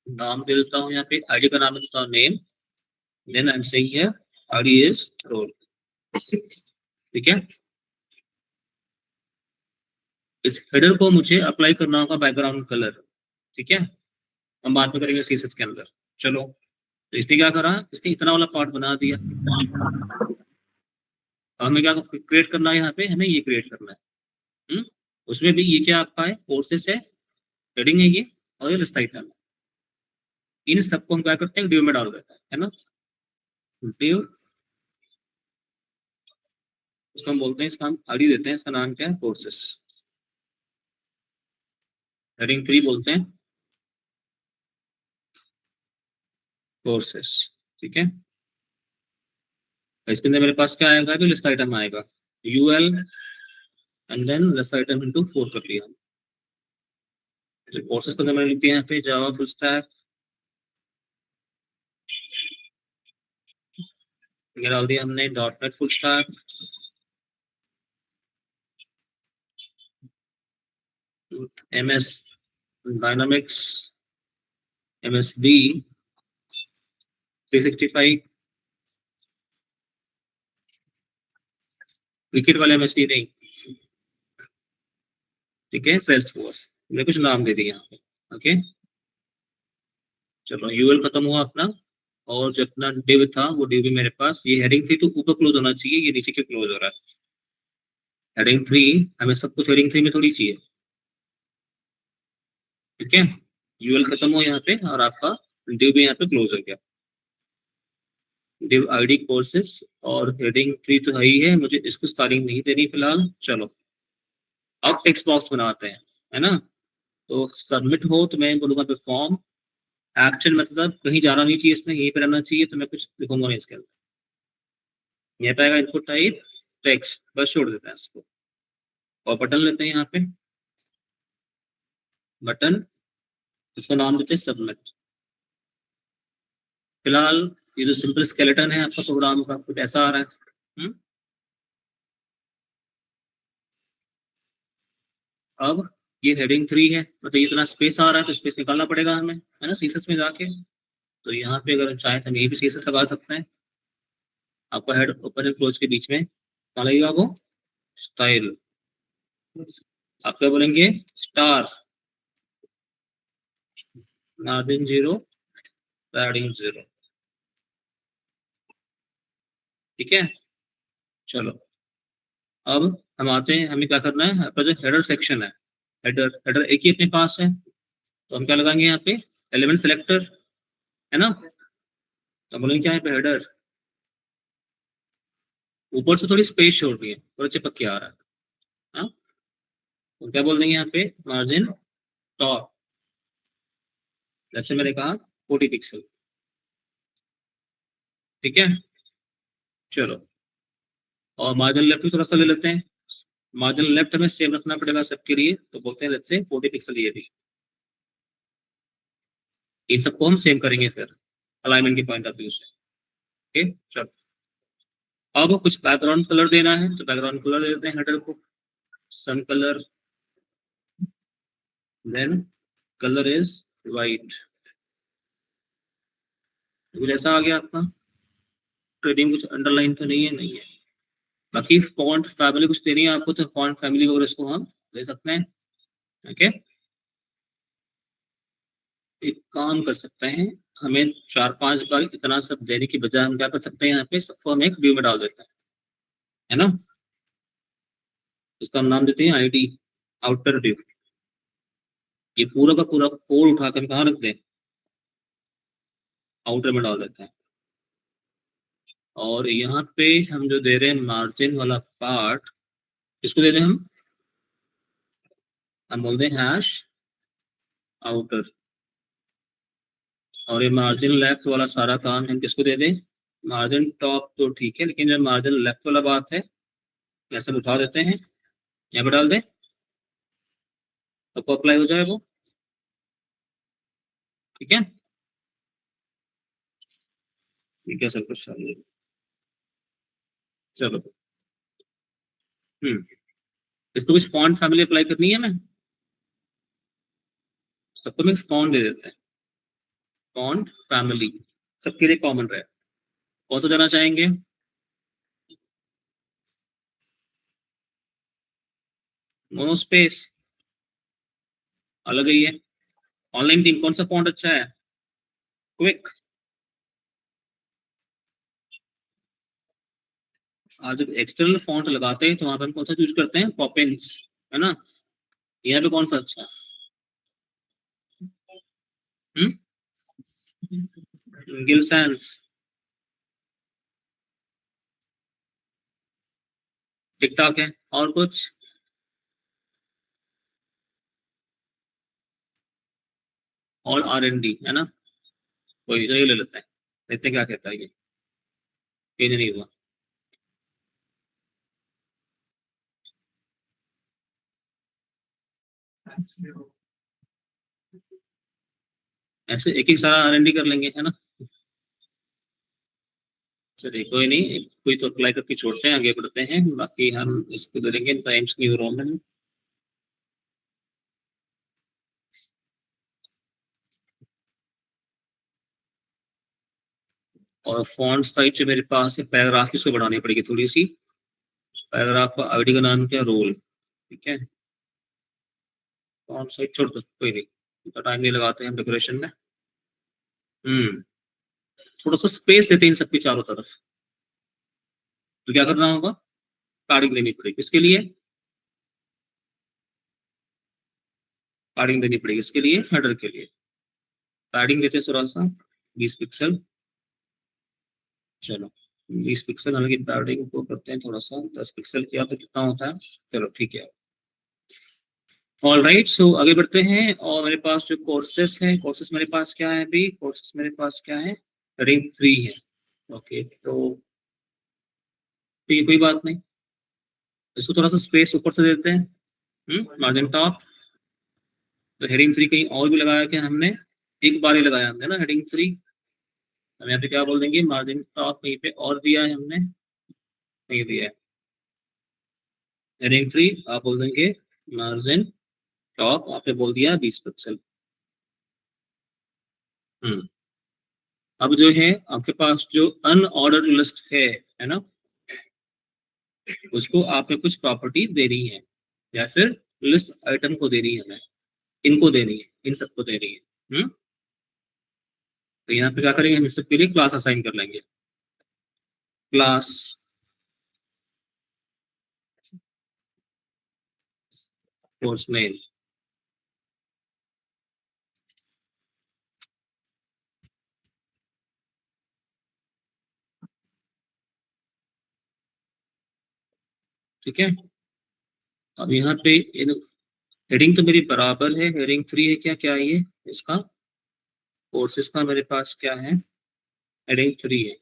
नाम दे देता हूँ, यहाँ पे आईडी का नाम देता हूँ name, then I am saying here ID is role. ठीक है, इस हेडर को मुझे अप्लाई करना होगा बैकग्राउंड कलर। ठीक है, हम बात में करेंगे सीएसएस के अंदर। चलो, तो इसने क्या करा, इसने इतना वाला पार्ट बना दिया, हमें क्या क्रिएट करना है, यहाँ पे हमें ये क्रिएट करना है। उसमें भी ये क्या आपका है, कोर्सेस है, हेडिंग है ये, और ये लिस्ट आइटम है, इन सबको हम क्या करते हैं, ड्यू में डाल देते हैं, है ना, ड्यू, इसको हम बोलते हैं, इसका हम आईडी देते हैं, इसका नाम क्या है, कोर्सेस, हेडिंग 3 बोलते हैं कोर्सेस। ठीक है, इसके अंदर मेरे पास क्या आएगा, अभी लिस्ट आइटम आएगा, UL and then list item into 4 कर लिया। कोर्सेस के अंदर मैंने लिख दिया यहाँ पे जावा फुल स्टैक, ये डाल दिया हमने .NET full stack, MS dynamics, MSD 365, cricket वाले MSD नहीं, ठीक है, सेल्सफोर्स, मैंने कुछ नाम दे दिया यहाँ पे। ओके, चलो यूएल खत्म हुआ अपना, और जितना डिव था वो डिव भी मेरे पास, ये हेडिंग 3 तो ऊपर क्लोज होना चाहिए, ये नीचे क्यों क्लोज हो रहा है, हेडिंग 3 हमें सब कुछ हेडिंग 3 में थोड़ी चाहिए। ठीक है, यूएल खत्म हो यहाँ पे, और आपका डिव भी यहाँ पे क्लोज हो गया, डिव आईडी कोर्सेस, और हेडिंग 3 तो है ही है, मुझे इसको स्टार्टिंग नहीं देनी फिलहाल। चलो अब टेक्स्ट बॉक्स बनाते हैं, है ना, तो सबमिट हो तो मैं बोलूंगा पे फॉर्म एक्शन, मतलब कहीं जाना नहीं चाहिए, इसने यहीं पे रहना चाहिए, तो मैं कुछ लिखूंगा नहीं इसके अंदर। यहाँ पे आएगा इनपुट टाइप टेक्स्ट, बस छोड़ देते हैं इसको और बटन लेते हैं यहाँ पे बटन, इसका नाम देते हैं सबमिट। फिलहाल ये जो सिंपल स्केलेटन है आपका प्रोग्राम का कुछ ऐसा आ रहा है। अब ये हेडिंग 3 है, मतलब इतना स्पेस आ रहा है तो स्पेस निकालना पड़ेगा हमें, है ना, सीएसएस में जाके। तो यहाँ पे अगर चाहे तो हम यही भी सीएसएस लगा सकते हैं। आपका हेड ओपन एंड क्लोज के बीच में क्या लगेगा, वो स्टाइल। आप क्या बोलेंगे, स्टार, मार्जिन 0, पैडिंग 0। ठीक है, चलो अब हम आते हैं, हमें क्या करना है, आपका जो हेडर सेक्शन है, हेडर हेडर एक ही अपने पास है, तो हम क्या लगाएंगे यहाँ पे, एलिमेंट सेलेक्टर, है ना। तो बोलेंगे क्या है पे, हेडर, ऊपर से थोड़ी स्पेस छोड़ रही है, थोड़ा चिपक के आ रहा है, हाँ? तो क्या बोल देंगे यहाँ पे, मार्जिन टॉप, जैसे मैंने कहा 40 पिक्सल। ठीक है, चलो और मार्जिन लेफ्ट भी थोड़ा सा ले लेते हैं। मार्जिन लेफ्ट हमें सेम रखना पड़ेगा सबके लिए, तो बोलते हैं लेट्स से 40 पिक्सल ये भी। इन सबको हम सेम करेंगे फिर अलाइनमेंट के पॉइंट ऑफ व्यू से। ओके, चलो अब कुछ बैकग्राउंड कलर देना है, तो बैकग्राउंड कलर दे देते हैं हेडर को, सन colour, then colour is white. जैसा आ गया आपका, ट्रेडिंग कुछ अंडरलाइन तो नहीं है, नहीं है। बाकी फॉन्ट फैमिली कुछ देनी है आपको, तो फॉन्ट फैमिली वगैरह इसको हम दे सकते हैं। ओके, एक काम कर सकते हैं, हमें 4-5 बार इतना सब देने की बजाय हम क्या कर सकते हैं, यहाँ पे सबको हम एक व्यू में डाल देते हैं, है ना। इसका हम नाम देते हैं आईडी, आउटर व्यू। ये पूरा का पूरा कोड उठाकर कहाँ रख दें, आउटर में डाल देते हैं। और यहाँ पे हम जो दे रहे हैं मार्जिन वाला पार्ट, इसको दे दें हम बोलते हैं हैश आउटर। और ये मार्जिन लेफ्ट वाला सारा काम हम किसको दे दें, मार्जिन टॉप तो ठीक है, लेकिन जब मार्जिन लेफ्ट वाला बात है, ऐसे उठा देते हैं, यहाँ पे डाल दें, तो अप्लाई हो जाए वो। ठीक है, ठीक है, सब कुछ चाहिए। चलो, इसको कुछ फॉन्ट फैमिली अप्लाई करनी है ना, सबको में फॉन्ट दे देते हैं, फॉन्ट फैमिली सबके लिए कॉमन रहे। कौन सा देना चाहेंगे, मोनोस्पेस अलग ही है। ऑनलाइन टीम कौन सा फॉन्ट अच्छा है, क्विक। आज जब एक्सटर्नल फॉन्ट लगाते हैं तो वहां पर हम कौन सा यूज करते हैं, पॉपिंस, है ना। यहाँ पे कौन सा अच्छा है, गिल सैंस, टिकटॉक है, और कुछ, और R&D, है ना। कोई ये ले लेते हैं, देखते हैं क्या कहता है ये, चेंज नहीं हुआ। ऐसे एक एक सारा R&D कर लेंगे, है ना। चलिए कोई नहीं, कोई तो अप्लाई करके छोड़ते हैं, आगे बढ़ते हैं, बाकी हम इसको करेंगे टाइम्स न्यू रोमन। और फॉन्ट साइज जो मेरे पास है, पैराग्राफ इसको बढ़ानी पड़ेगी थोड़ी सी। पैराग्राफ का आईडी का नाम क्या, रोल। ठीक है, फॉन्ट साइज छोड़ दो, कोई नहीं, इतना टाइम नहीं लगाते हैं डेकोरेशन में। थोड़ा सा स्पेस देते हैं इन सबके चारों तरफ। तो क्या करना होगा, कार्डिंग लेनी पड़ेगी इसके लिए, कार्डिंग देनी पड़ेगी इसके लिए, हेडर के लिए पैडिंग देते हैं थोड़ा सा 20 पिक्सल। चलो 20 पिक्सल, हालांकि पैडिंग को करते हैं थोड़ा सा 10 पिक्सल किया तो कितना होता है, चलो ठीक है। ऑल राइट, सो आगे बढ़ते हैं। और मेरे पास जो कोर्सेस हैं, कोर्सेस मेरे पास क्या है अभी, कोर्सेस मेरे पास क्या है, रिंग 3 है। ओके, तो तो ये कोई बात नहीं, इसको थोड़ा सा स्पेस ऊपर से देते हैं, मार्जिन टॉप। तो हेडिंग 3 कहीं और भी लगाया क्या हमने, एक बार ही लगाया हमने ना हेडिंग 3। हम यहाँ पे क्या बोल देंगे, मार्जिन टॉप कहीं पे और दिया है हमने, नहीं दिया है। हेडिंग 3 आप बोल देंगे मार्जिन टॉप, आपने बोल दिया 20 पिक्सल। अब जो है आपके पास जो अनऑर्डर्ड लिस्ट है ना, उसको आपने कुछ प्रॉपर्टी देनी है, या फिर लिस्ट आइटम को देनी है, हमें इनको देनी है, इन सबको देनी है। तो यहाँ पे क्या करेंगे, हम सबके लिए क्लास असाइन कर लेंगे। क्लास कोर्स नेम, ठीक है। अब यहाँ पे हेडिंग तो मेरी बराबर है, हेडिंग 3 है क्या, क्या है ये इसका, कोर्सेस का मेरे पास क्या है, हेडिंग 3 है,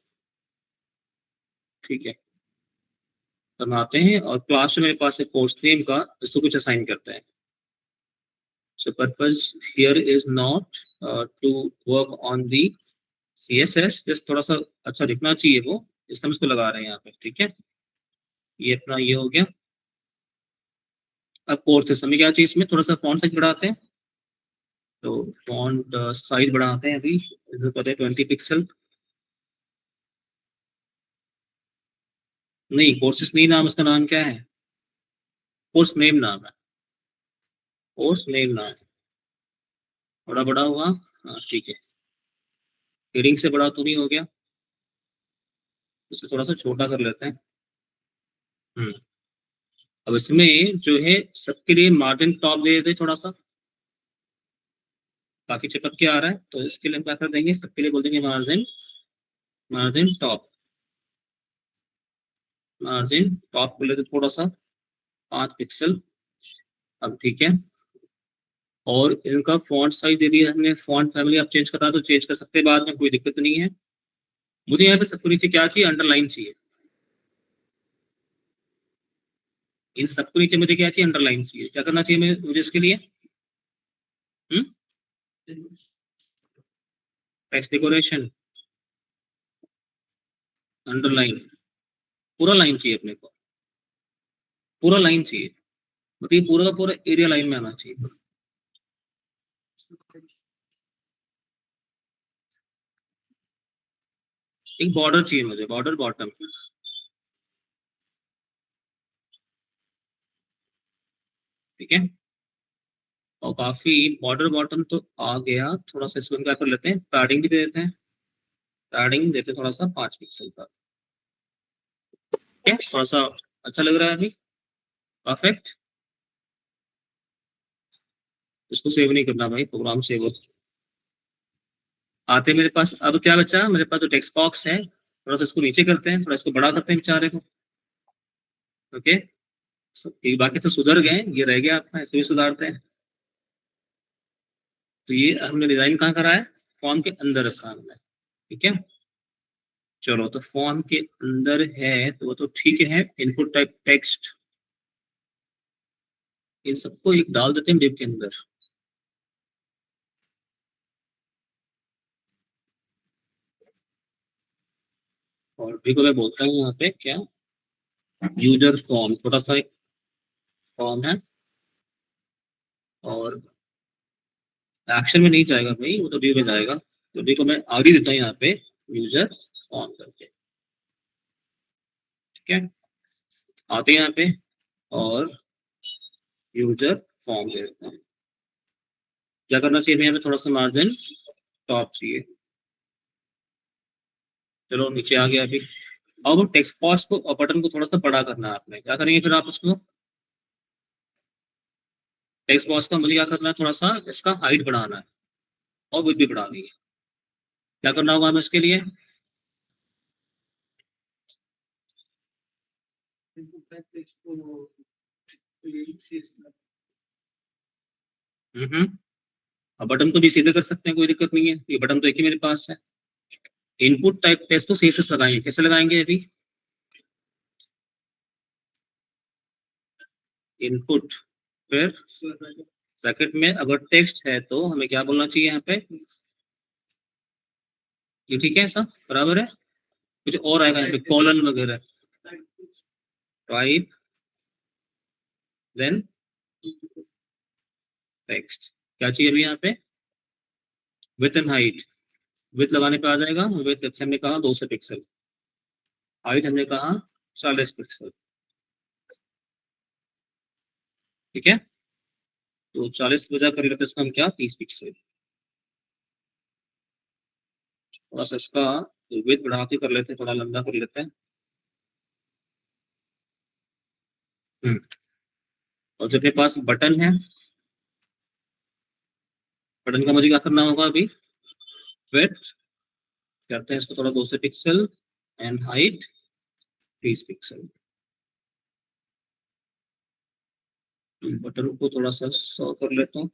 ठीक है। तो हम आते हैं और क्लास में मेरे पास है कोर्स नेम का, इसको कुछ असाइन करते हैं। So purpose here is not to work on the CSS, just थोड़ा सा अच्छा दिखना चाहिए वो, इसलिए हम इसको लगा रहे हैं यहाँ पे, ठीक है। ये अपना ये हो गया। अब कोर्सेस हमें क्या चाहिए, इसमें थोड़ा सा फॉन्ट साइज बढ़ाते हैं, तो फॉन्ट साइज बढ़ाते हैं अभी, इधर कहते हैं 20 पिक्सल। नहीं कोर्सेस नहीं नाम, इसका नाम क्या है, कोर्स नेम नाम है, कोर्स नेम नाम है। बड़ा बड़ा हुआ, हाँ ठीक है, हेडिंग से बड़ा तो नहीं हो गया, इसे थोड़ा सा छोटा कर लेते हैं। अब इसमें जो है सबके लिए मार्जिन टॉप दे देते थोड़ा सा, काफी चिपक के आ रहा है, तो इसके लिए हम क्या कर देंगे, सबके लिए बोल देंगे margin, margin top, margin top को लेते थोड़ा सा 5 पिक्सल। अब ठीक है, और इनका फॉन्ट साइज दे दिया हमने, फॉन्ट फैमिली आप चेंज करना तो चेंज कर सकते हैं बाद में, कोई दिक्कत नहीं है। मुझे यहाँ पे सबको नीचे क्या चाहिए, अंडरलाइन चाहिए, इन सबको नीचे मुझे क्या चाहिए, अंडरलाइन चाहिए। क्या करना चाहिए मुझे इसके लिए, टेक्स्ट डेकोरेशन, अंडरलाइन, पूरा लाइन चाहिए अपने को, पूरा लाइन चाहिए, मतलब पूरा का पूरा एरिया लाइन में आना चाहिए। एक बॉर्डर चाहिए मुझे, बॉर्डर बॉटम, ठीक है। और काफी बॉर्डर बॉटम तो आ गया, थोड़ा सा इसको क्या कर लेते हैं, पैडिंग भी दे देते हैं, पैडिंग देते हैं थोड़ा सा 5 पिक्सल का, ठीक है, थोड़ा सा अच्छा लग रहा है अभी, परफेक्ट। इसको सेव नहीं करना भाई, प्रोग्राम सेव हो आते मेरे पास। अब क्या बचा मेरे पास, जो टेक्स्ट बॉक्स है, थोड़ा सा इसको नीचे करते हैं, थोड़ा इसको बड़ा करते हैं बेचारे को, ओके। एक बाकी तो सुधर गए, ये रह गया अपना, इसको भी सुधारते हैं। तो ये हमने डिजाइन कहाँ करा है, फॉर्म के अंदर रखा हमने, ठीक है। चलो तो फॉर्म के अंदर है तो वो तो ठीक है, इनपुट टाइप टेक्स्ट, इन सबको एक डाल देते हैं डिव के अंदर। और भी को मैं बोलता हूँ यहाँ पे क्या, यूजर फॉर्म, छोटा सा एक फॉर्म है, और एक्शन में नहीं जाएगा भाई, वो तो डी में जाएगा, तो डी को मैं आगे देता हूँ यहाँ पे यूजर फॉर्म करके, ठीक है। आते हैं यहाँ पे और यूजर फॉर्म दे देता हूँ। क्या करना चाहिए यहाँ पे, थोड़ा सा मार्जिन टॉप चाहिए, चलो नीचे आ गया अभी। अब टेक्स्ट बॉक्स को और बटन को थोड़ा सा बड़ा करना है आपने, क्या करेंगे फिर आप उसको, टेक्स्ट बॉक्स का मुझे क्या करना है, थोड़ा सा इसका हाइट बढ़ाना है और विड्थ भी बढ़ानी है। क्या करना होगा हमें इसके लिए, अब बटन को भी सीधे कर सकते हैं, कोई दिक्कत नहीं है, ये बटन तो एक ही मेरे पास है। इनपुट टाइप टेक्स्ट को CSS लगाएंगे, कैसे लगाएंगे अभी, इनपुट, फिर ब्रैकेट में अगर टेक्स्ट है तो हमें क्या बोलना चाहिए यहाँ पे, ये ठीक है, ऐसा बराबर है। कुछ और आएगा यहाँ पे कॉलन वगैरह, टाइप देन टेक्स्ट। क्या चाहिए अभी यहाँ पे, विथ एंड हाइट। विथ लगाने पे आ जाएगा, विथ हमने कहा 200 पिक्सल, हाइट हमने कहा 40 पिक्सल, ठीक है। तो 40 की वजह कर लेते हैं इसको हम क्या, 30 पिक्सल। थोड़ा सा इसका विथ बढ़ा के कर लेते हैं, थोड़ा लंबा कर लेते हैं। और जो अपने पास बटन है, बटन का मुझे क्या करना होगा अभी, विथ करते हैं इसको थोड़ा 200 pixel and height 30 pixel. Button को थोड़ा सा 100 कर लेता हूँ,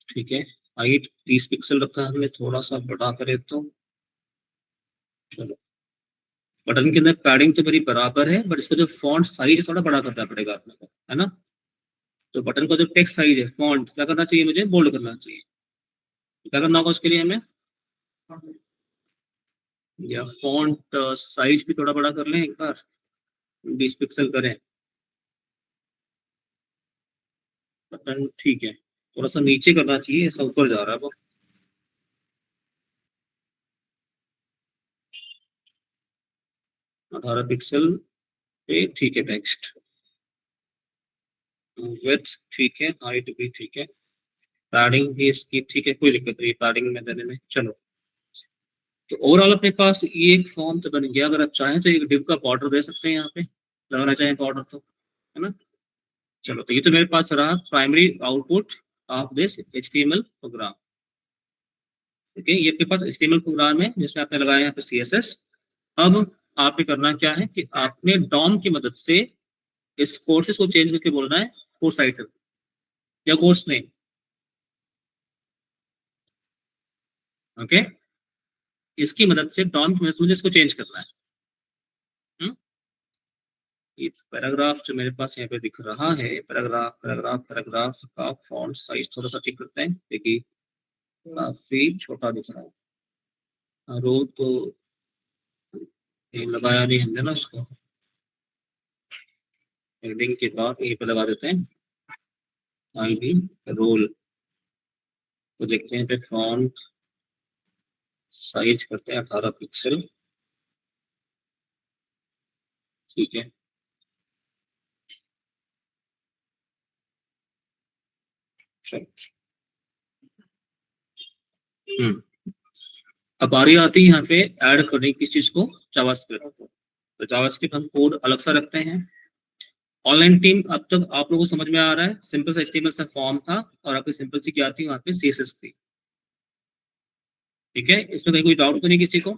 ठीक है। हाइट 30 पिक्सल रखा है हमने, थोड़ा सा बढ़ा कर देता हूँ। चलो, बटन के अंदर पैडिंग तो मेरी बराबर है, बट इसका जो फॉन्ट साइज थोड़ा बड़ा करना पड़ेगा अपने को, है ना। तो बटन का जो टेक्स्ट साइज है, फॉन्ट क्या करना चाहिए मुझे, बोल्ड करना चाहिए। क्या करना होगा उसके लिए हमें, या फॉन्ट साइज भी थोड़ा बड़ा कर लें एक बार, 20 पिक्सल करें। बटन ठीक है, थोड़ा सा नीचे करना चाहिए, ऐसा ऊपर जा रहा है वो। 18 पिक्सल पे, ठीक है। टेक्स्ट विड्थ ठीक है, हाइट भी ठीक है, पैडिंग भी इसकी ठीक है, कोई दिक्कत नहीं पैडिंग में देने में। चलो, तो ओवरऑल अपने पास ये एक फॉर्म तो बन गया। अगर आप चाहें तो एक डिव का बॉर्डर दे सकते हैं यहाँ पे, लगाना चाहें बॉर्डर तो, है ना। चलो, तो ये तो मेरे पास रहा primary output of this HTML program. Okay, ये आपके पास HTML प्रोग्राम है जिसमें आपने लगाया यहाँ पे CSS। अब आपने करना क्या है कि आपने डॉम की मदद से इस कोर्सेस को चेंज करके बोलना है कोर्स टाइटल या कोर्स नेम। ओके, इसकी मदद से डॉम की मदद से मुझे इसको चेंज करना है। ये पैराग्राफ जो मेरे पास यहाँ पे दिख रहा है, पैराग्राफ पैराग्राफ पैराग्राफ का फॉन्ट साइज थोड़ा सा ठीक करते हैं, देखिए काफी छोटा दिख रहा है। रो तो ये लगाया नहीं हमने ना उसको, हेडिंग के बाद यहीं पे लगा देते हैं ID रोल। तो देखते हैं पे फॉन्ट साइज करते हैं 18 पिक्सल, ठीक है। अब बारी आती है यहाँ पे ऐड करने की चीज को, जावास्क्रिप्ट। तो जावास्क्रिप्ट हम कोड अलग सा रखते हैं। ऑनलाइन टीम अब तक आप लोगों को समझ में आ रहा है, सिंपल सा HTML सा फॉर्म था और आपकी सिंपल सी क्या थी वहाँ पे, CSS थी, ठीक है। इसमें कहीं कोई डाउट तो नहीं किसी को।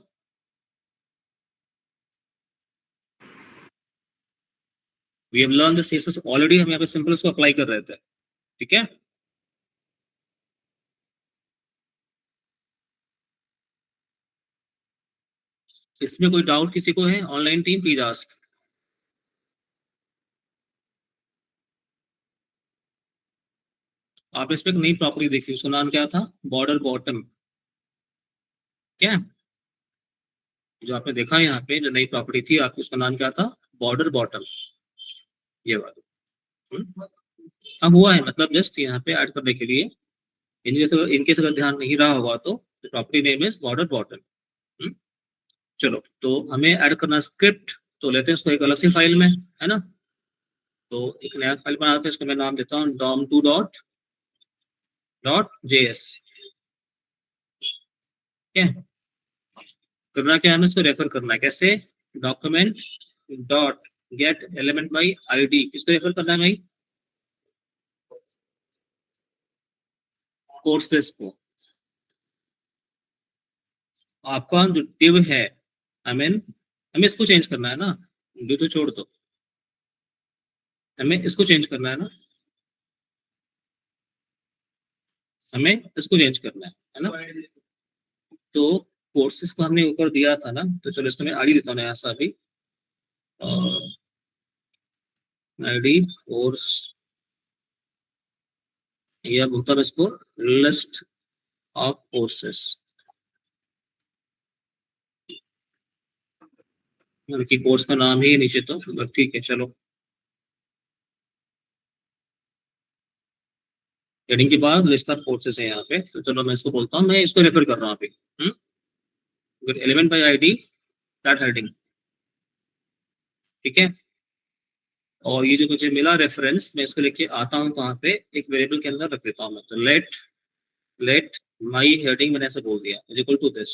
We have learn the CSS already, हम यहाँ पे सिंपल उसको अप्लाई कर रहे थे, ठीक है। इसमें कोई डाउट किसी को है, ऑनलाइन टीम प्लीज आस्क। आप इसमें एक नई प्रॉपर्टी देखिए, उसका नाम क्या था, बॉर्डर बॉटम, क्या जो आपने देखा यहाँ पे जो नई प्रॉपर्टी थी आपकी, उसका नाम क्या था, बॉर्डर बॉटम, ये वाला। अब हुआ है मतलब जस्ट यहाँ पे ऐड करने के लिए, इनके अगर ध्यान नहीं रहा होगा तो property name is border bottom. चलो, तो हमें ऐड करना स्क्रिप्ट, तो लेते हैं उसको एक अलग सी फाइल में, है ना। तो एक नया फाइल बनाते हैं, उसका मैं नाम देता हूँ dom2.js। क्या करना, क्या हमें इसको रेफर करना है, कैसे, document dot get element by ID, किसको रेफर करना है भाई, कोर्सेस को। आपका जो div है, हमें इसको चेंज करना है ना, div तो छोड़ दो, हमें इसको चेंज करना है ना, हमें इसको चेंज करना है ना। तो कोर्सेज को हमने ऊपर दिया था ना, तो चलो इसको मैं आड़ी देता हूँ यहाँ से अभी। ID कोर्स, या बोलता है इसको लिस्ट ऑफ कोर्सेस, बल्कि कोर्स का नाम ही नीचे तो, बट ठीक है चलो। हेडिंग के बाद लिस्ट ऑफ कोर्सेस है यहाँ पे, तो चलो मैं इसको बोलता हूँ, मैं इसको रेफर कर रहा हूँ अभी। Element by ID that heading, ठीक है। और ये जो मुझे मिला रेफरेंस, मैं इसको लेके आता हूँ कहाँ पे, एक वेरिएबल के अंदर रख देता हूँ मैं। तो लेट माई हेडिंग मैंने ऐसे बोल दिया is equal to this.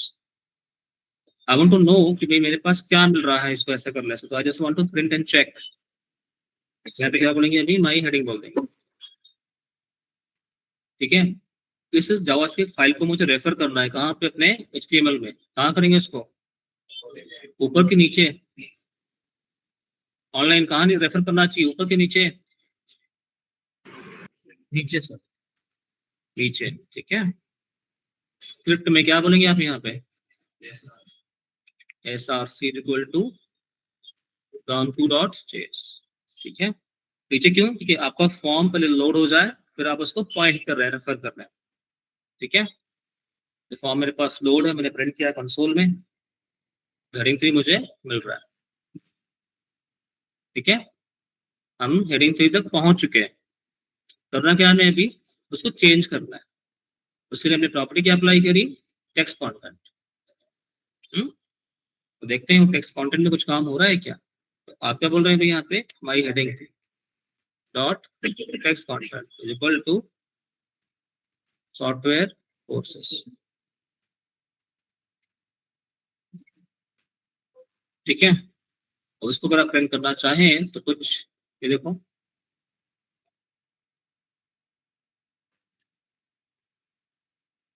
I want to know कि भाई मेरे पास क्या मिल रहा है इसको ऐसा करने से, तो I just want to print and check. यहाँ पे क्या बोलेंगे, अभी माई हेडिंग बोल देंगे, ठीक है। इस जावास्क्रिप्ट फाइल को मुझे रेफर करना है कहाँ पे, अपने HTML में। कहाँ करेंगे इसको, ऊपर के नीचे, ऑनलाइन कहाँ नहीं रेफर करना चाहिए, ऊपर के नीचे, नीचे सर, नीचे, ठीक है। स्क्रिप्ट में क्या बोलेंगे आप यहाँ पे, src इक्वल टू down2.js, ठीक है। नीचे क्यों, क्योंकि आपका फॉर्म पहले लोड हो जाए, फिर आप उसको पॉइंट कर रहे हैं, रेफर कर रहे हैं, ठीक है। तो फॉर्म मेरे पास लोड है, मैंने प्रिंट किया कंसोल में, हेडिंग 3 मुझे मिल रहा है, ठीक है। हम हेडिंग 3 तक पहुंच चुके हैं। करना क्या है अभी, उसको चेंज करना है। उसके लिए हमने प्रॉपर्टी क्या अप्लाई करी, टेक्स्ट कंटेंट। तो देखते हैं टेक्स्ट कंटेंट में कुछ काम हो रहा है क्या। तो आप क्या बोल रहे हैं भाई यहाँ पे, my heading dot text content is equal to software courses, ठीक है। और इसको अगर आप प्रिंट करना चाहें तो कुछ ये देखो,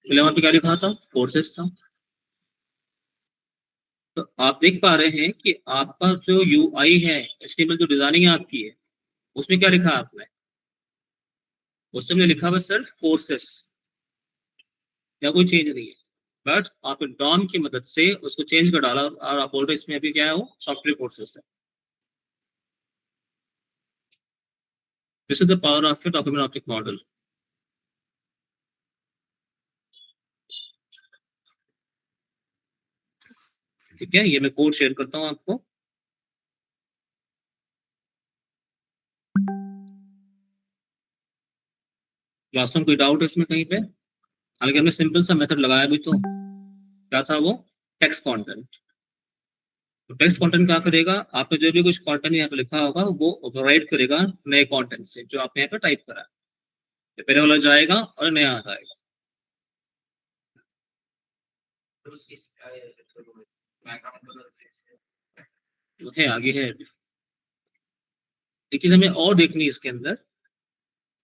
पहले वहां पे क्या लिखा था, कोर्सेस था। तो आप देख पा रहे हैं कि आपका जो UI है, HTML जो डिजाइनिंग आपकी है, उसमें क्या लिखा है आपने, उसमें हमने लिखा बस सिर्फ कोर्सेस, या कोई चेंज नहीं है। बट आप डॉम की मदद से उसको चेंज कर डाला, और आप बोल रहे इसमें अभी क्या है, वो सॉफ्टवेयर कोर्सेस है। This is the power of a document object model. ठीक है, ये मैं कोड शेयर करता हूँ आपको। क्लास में कोई डाउट है इसमें कहीं पे, हालांकि हमने सिंपल सा मेथड लगाया भी, तो क्या था वो, टेक्स्ट कंटेंट। तो टेक्स्ट कंटेंट क्या करेगा, आपने जो भी कुछ कंटेंट यहाँ पे लिखा होगा वो ओवरराइड करेगा नए कंटेंट से जो आपने यहाँ पे टाइप करा है। तो पहले वाला जाएगा और नया आ जाएगा। तो है, आगे है। एक चीज हमें और देखनी है इसके अंदर,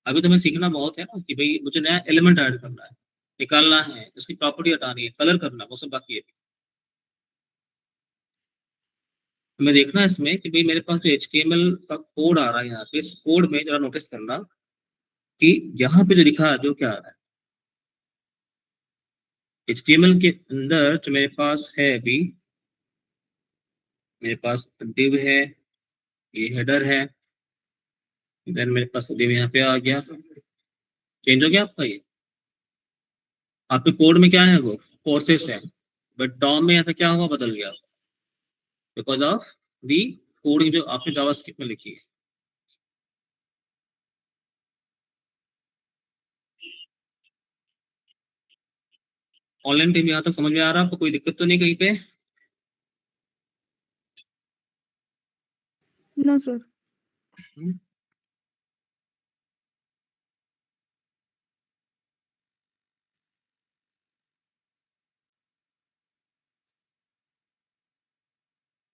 अभी तो हमें सीखना बहुत है ना, कि भाई मुझे नया एलिमेंट ऐड करना है, निकालना है, इसकी प्रॉपर्टी हटानी है, कलर करना है, वो सब बाकी है। हमें देखना है इसमें कि भाई मेरे पास जो HTML का कोड आ रहा है यहाँ पे, इस कोड में जरा नोटिस करना कि यहाँ पे जो लिखा है जो क्या आ रहा है। HTML के अंदर जो मेरे पास है अभी, मेरे पास div है, ये हेडर है, देन मेरे पास div यहाँ पे आ गया, चेंज हो गया आपका ये। आपके कोड में क्या है, वो कोर्सेस है, बट डॉम में यहाँ पे क्या हुआ, बदल गया, बिकॉज ऑफ दी कोडिंग जो आपने जावास्क्रिप्ट में लिखी है। ऑनलाइन टीम यहाँ तक समझ में आ रहा है आपको, कोई दिक्कत तो नहीं कहीं पे। No sir.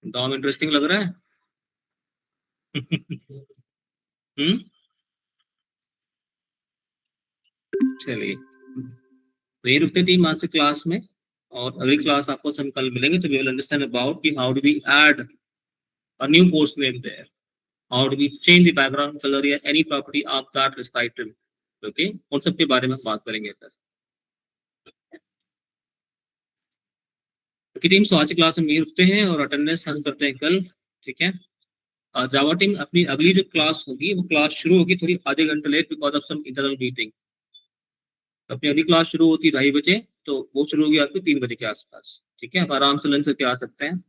डॉम इंटरेस्टिंग लग रहा है। हम्म, चलिए, तो ये रुकते थे आज से क्लास में, और अगली क्लास आपको सब कल मिलेंगे, तो वी विल अंडरस्टैंड अबाउट कि how do we add a new course name there, how do we change the background colour या any property of that recital. Okay, उन सब के बारे में बात करेंगे सर। ओके टीम, सो आज की क्लास में यही रुकते हैं, और अटेंडेंस हम करते हैं कल, ठीक है। जावा टीम अपनी अगली जो क्लास होगी वो क्लास शुरू होगी थोड़ी आधे घंटे late because of some internal meeting. अपनी अगली क्लास शुरू होती है 2:30 बजे, तो वो शुरू होगी आपकी 3 बजे के आसपास। ठीक है, आप आराम से लंच करके आ सकते हैं।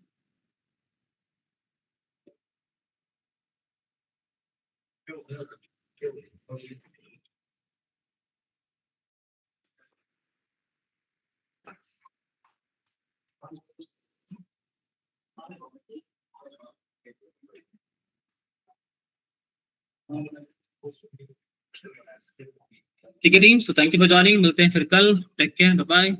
ठीक है team, so thank you for joining, मिलते हैं फिर कल, टेक केयर, बाय बाय।